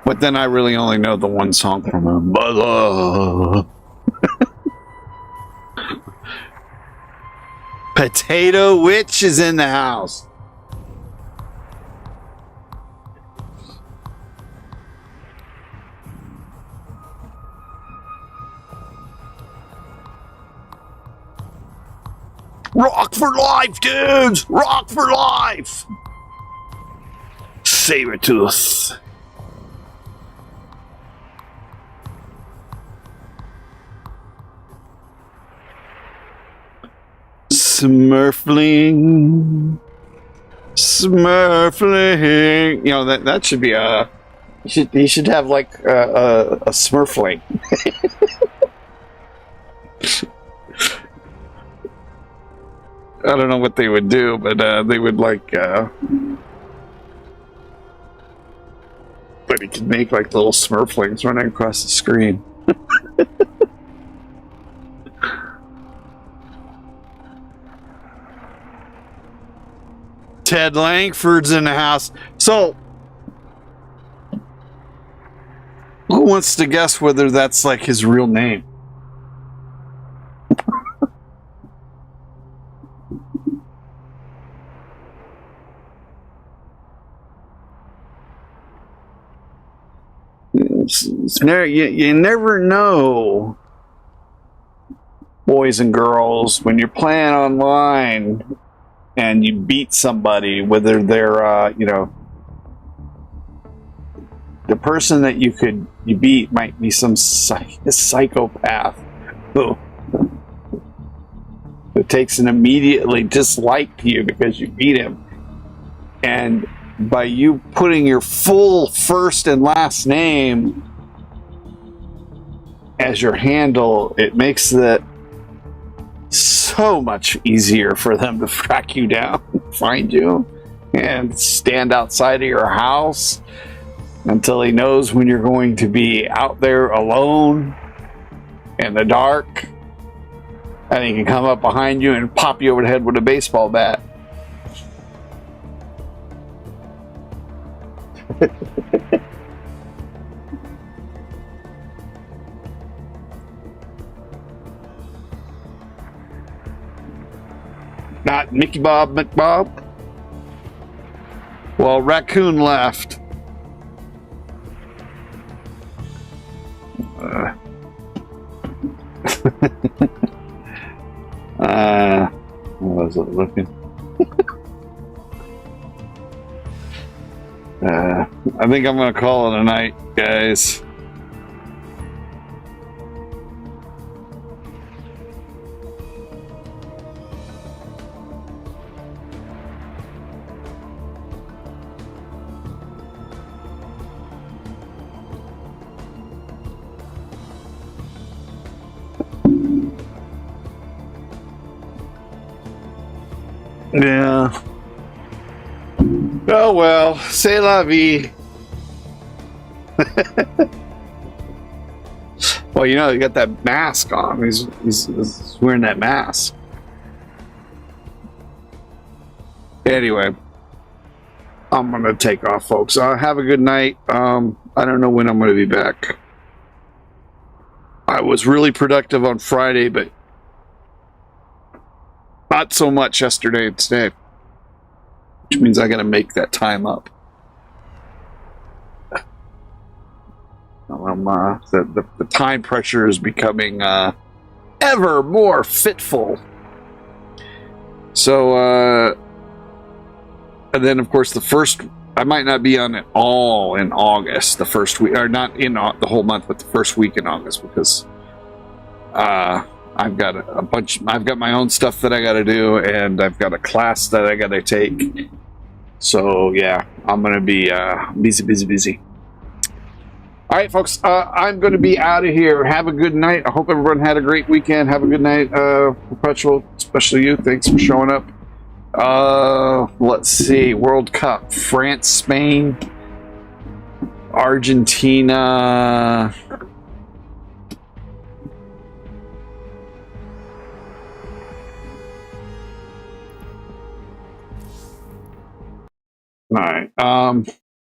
But then I really only know the one song from him. Potato Witch is in the house. Rock for life, dudes! Rock for life! Sabertooth. Smurfling. Smurfling. You know, that should be a... He should have like a Smurfling. I don't know what they would do, but they would like... but he could make like little Smurflings running across the screen. Ted Langford's in the house. So, who wants to guess whether that's like his real name? You never know, boys and girls, when you're playing online and you beat somebody, whether they're, you know, the person that you beat might be some psychopath who takes an immediately dislike to you because you beat him. And by you putting your full first and last name as your handle, it makes it so much easier for them to track you down, find you, and stand outside of your house until he knows when you're going to be out there alone in the dark, and he can come up behind you and pop you over the head with a baseball bat. Not Mickey Bob McBob. Well, Raccoon left. What was it looking? I think I'm gonna call it a night, guys. Yeah. Oh well, c'est la vie. Well, you know, he got that mask on. He's wearing that mask. Anyway, I'm gonna take off, folks. Have a good night. I don't know when I'm gonna be back. I was really productive on Friday, but not so much yesterday and today, which means I gotta make that time up. The time pressure is becoming ever more fitful. So, and then of course I might not be on it all in August, the first week, or not in the whole month, but the first week in August, because I've got I've got my own stuff that I got to do, and I've got a class that I got to take. So yeah, I'm gonna be busy. All right, folks, I'm going to be out of here. Have a good night. I hope everyone had a great weekend. Have a good night, Perpetual, especially you. Thanks for showing up. Let's see. World Cup. France, Spain, Argentina. All right.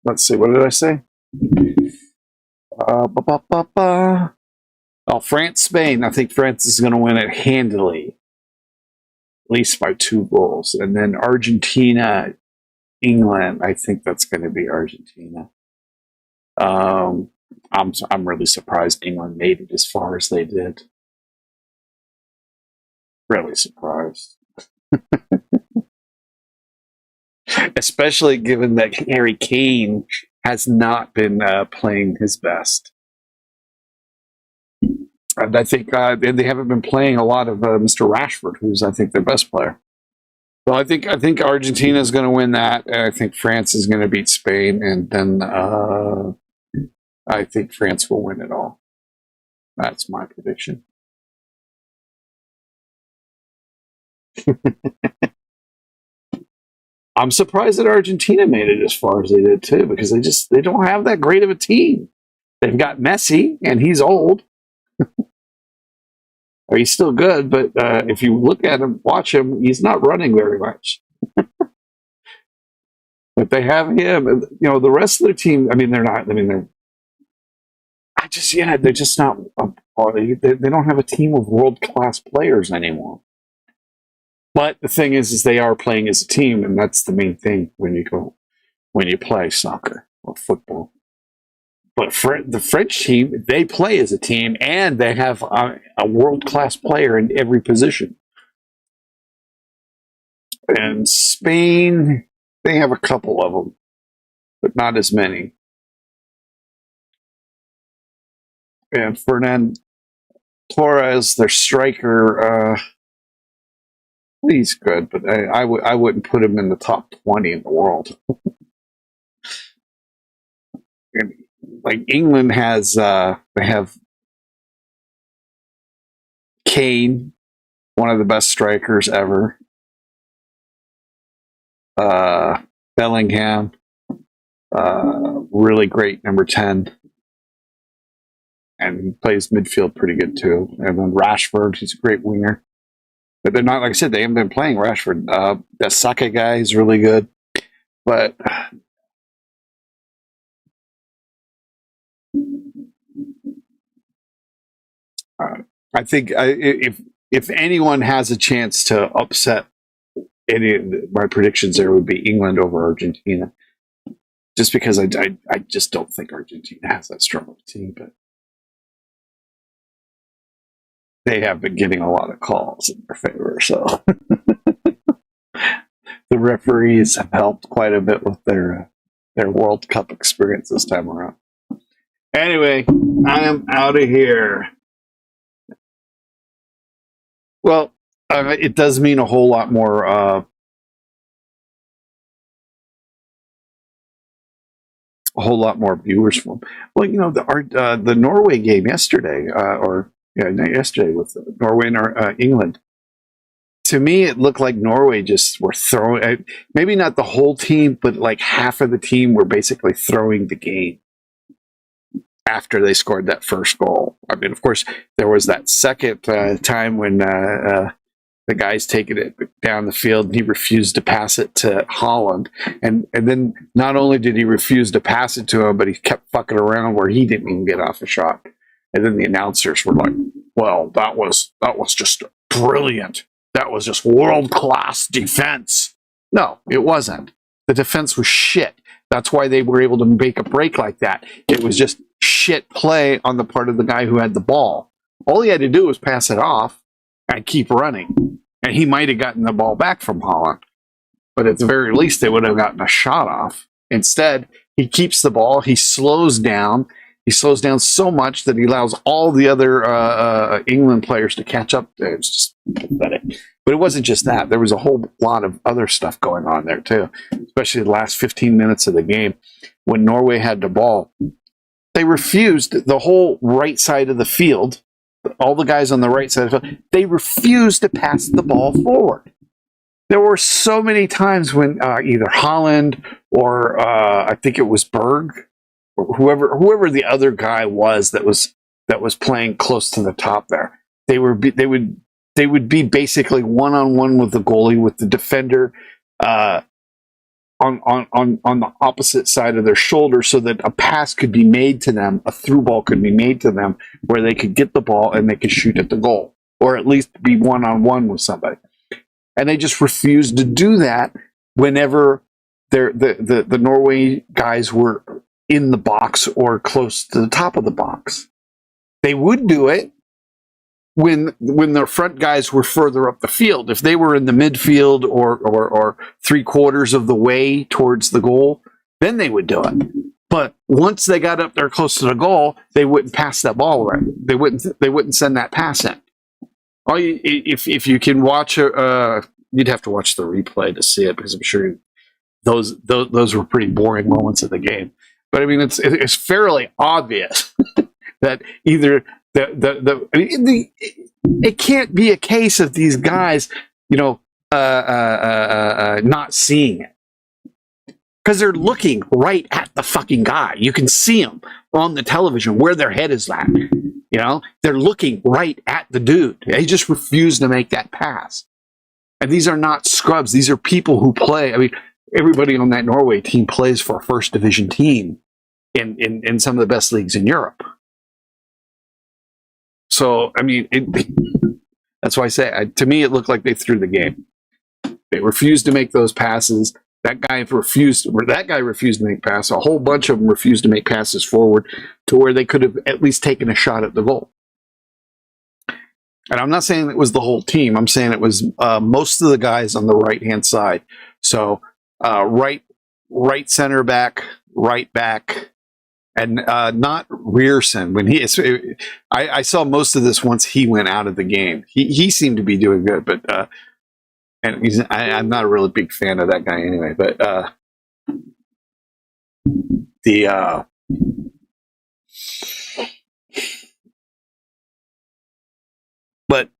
Let's see. What did I say? Oh, France, Spain. I think France is going to win it handily, at least by 2 goals. And then Argentina, England. I think that's going to be Argentina. I'm really surprised England made it as far as they did. Really surprised. Especially given that Harry Kane has not been playing his best. And I think they haven't been playing a lot of Mr. Rashford, who's, I think, their best player. So I think Argentina is going to win that, and I think France is going to beat Spain, and then I think France will win it all. That's my prediction. I'm surprised that Argentina made it as far as they did too, because they don't have that great of a team. They've got Messi, and he's old. Or he's still good, but if you look at him, watch him, he's not running very much. But they have him, the rest of their team. I mean, they're not. I mean, they're just not. They don't have a team of world-class players anymore. But the thing is they are playing as a team, and that's the main thing when you play soccer or football. But the French team, they play as a team, and they have a world-class player in every position. And Spain, they have a couple of them, but not as many. And Fernand Torres, their striker, he's good, but I wouldn't put him in the top 20 in the world. And, like England has, they have Kane, one of the best strikers ever. Bellingham, really great number 10. And he plays midfield pretty good too. And then Rashford, he's a great winger. But they're not, like I said, they haven't been playing Rashford. That Saka guy is really good. But I think if anyone has a chance to upset any of my predictions, there would be England over Argentina. Just because I just don't think Argentina has that strong of a team. But they have been getting a lot of calls in their favor, so the referees have helped quite a bit with their World Cup experience this time around. Anyway, I am out of here. Well, it does mean a whole lot more. A whole lot more viewers for them. Well, the Norway game yesterday, yesterday with Norway and England. To me, it looked like Norway just were throwing, maybe not the whole team, but like half of the team were basically throwing the game after they scored that first goal. I mean, of course, there was that second time when the guy's taking it down the field and he refused to pass it to Holland. And then not only did he refuse to pass it to him, but he kept fucking around where he didn't even get off a shot. And then the announcers were like, well, that was just brilliant. That was just world-class defense. No, it wasn't. The defense was shit. That's why they were able to make a break like that. It was just shit play on the part of the guy who had the ball. All he had to do was pass it off and keep running. And he might have gotten the ball back from Holland. But at the very least, they would have gotten a shot off. Instead, he keeps the ball. He slows down. He slows down so much that he allows all the other England players to catch up. It's just pathetic. But it wasn't just that. There was a whole lot of other stuff going on there, too. Especially the last 15 minutes of the game. When Norway had the ball, they refused the whole right side of the field, all the guys on the right side of the field, they refused to pass the ball forward. There were so many times when either Holland or I think it was Berg, or whoever the other guy was that was playing close to the top there, they would be basically one on one with the goalie, with the defender on the opposite side of their shoulder, so that a pass could be made to them, a through ball could be made to them, where they could get the ball and they could shoot at the goal, or at least be one on one with somebody. And they just refused to do that whenever the Norway guys were in the box or close to the top of the box. They would do it when their front guys were further up the field. If they were in the midfield or 3/4 of the way towards the goal, then they would do it. But once they got up there close to the goal, they wouldn't pass that ball right. They wouldn't send that pass in. If you can watch, you'd have to watch the replay to see it, because I'm sure those were pretty boring moments of the game. But I mean, it's fairly obvious that either it can't be a case of these guys, not seeing it, because they're looking right at the fucking guy. You can see them on the television where their head is at. They're looking right at the dude. They just refuse to make that pass. And these are not scrubs. These are people who play. I mean, everybody on that Norway team plays for a first division team in some of the best leagues in Europe. So, I mean, that's why I say, to me, it looked like they threw the game. They refused to make those passes. That guy refused to make passes. A whole bunch of them refused to make passes forward to where they could have at least taken a shot at the goal. And I'm not saying it was the whole team. I'm saying it was most of the guys on the right-hand side. So right center back, right back, and not Rearson. I saw most of this once he went out of the game. He seemed to be doing good, but and I'm not a really big fan of that guy anyway. But but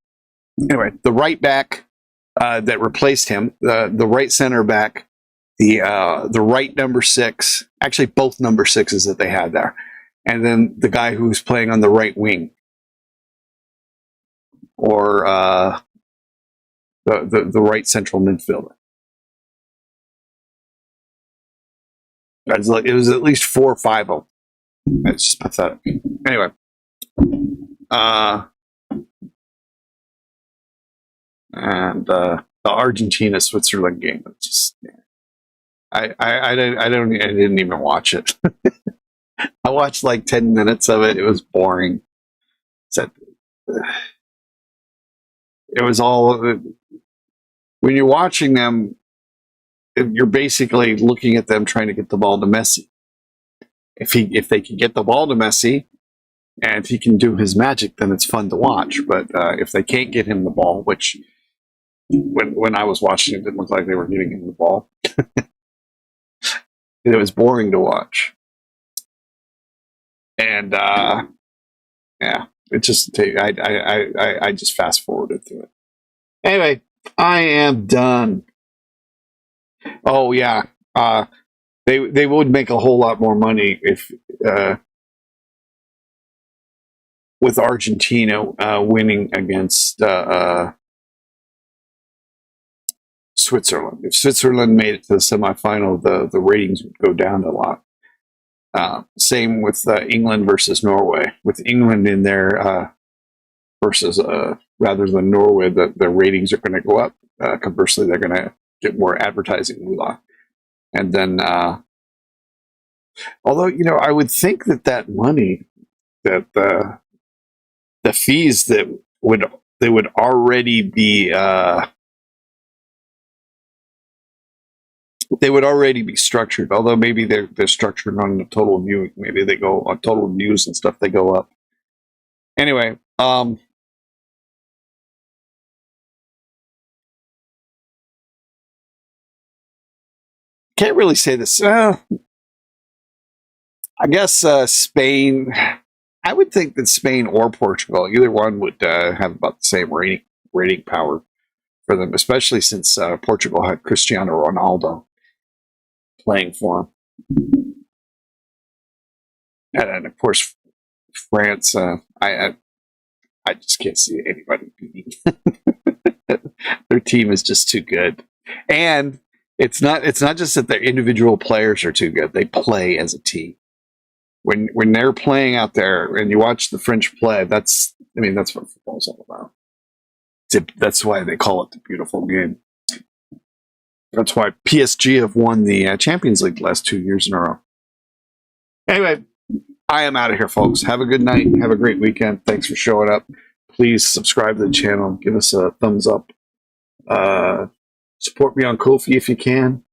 anyway, the right back that replaced him, the right center back, the right number 6, actually both number 6s that they had there, and then the guy who was playing on the right wing, or the right central midfielder. It was at least 4 or 5 of them. It's just pathetic. Anyway, and the Argentina-Switzerland game. It's just, I didn't even watch it. I watched like 10 minutes of it. It was boring. It was all, when you're watching them, you're basically looking at them trying to get the ball to Messi. If they can get the ball to Messi, and if he can do his magic, then it's fun to watch. But if they can't get him the ball, which when I was watching, it didn't look like they were getting him the ball. It was boring to watch. And yeah, it just I just fast forwarded through it. Anyway, I am done. Oh yeah, they would make a whole lot more money if with Argentina winning against Switzerland. If Switzerland made it to the semifinal, the ratings would go down a lot. Same with England versus Norway. With England in there versus rather than Norway, the ratings are going to go up. Conversely, they're going to get more advertising moolah. And then, although I would think that money, that the fees that they would already be structured. Although maybe they're structured on the total view. Maybe they go on total views and stuff. They go up. Anyway, can't really say this. I guess Spain. I would think that Spain or Portugal, either one, would have about the same rating power for them, especially since Portugal had Cristiano Ronaldo playing for them, and of course France. I just can't see anybody beating. Their team is just too good, and it's not just that their individual players are too good. They play as a team. When they're playing out there, and you watch the French play, that's what football's all about. That's why they call it the beautiful game. That's why PSG have won the Champions League the last 2 years in a row. Anyway, I am out of here, folks. Have a good night. Have a great weekend. Thanks for showing up. Please subscribe to the channel. Give us a thumbs up. Support me on Ko-fi if you can.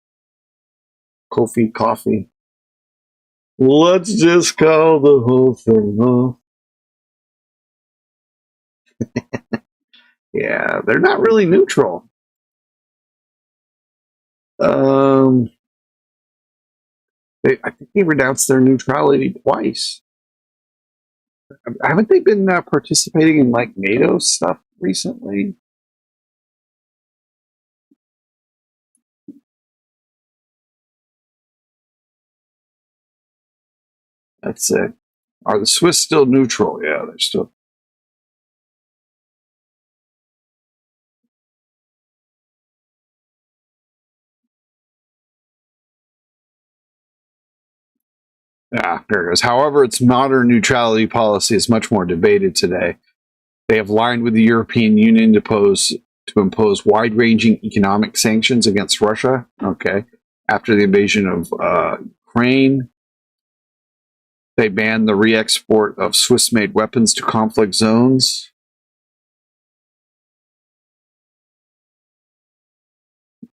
Ko-fi, coffee. Let's just call the whole thing off. Yeah, they're not really neutral. I think they renounced their neutrality twice. Haven't they been participating in like NATO stuff recently? That's it. Are the Swiss still neutral? Yeah, they're still. Ah, there it goes. However, its modern neutrality policy is much more debated today. They have aligned with the European Union to impose wide-ranging economic sanctions against Russia. Okay, after the invasion of Ukraine, they banned the re-export of Swiss-made weapons to conflict zones.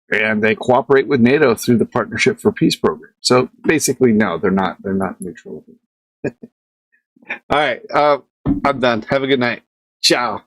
And they cooperate with NATO through the Partnership for Peace program. So basically, no, they're not neutral. All right, I'm done. Have a good night. Ciao.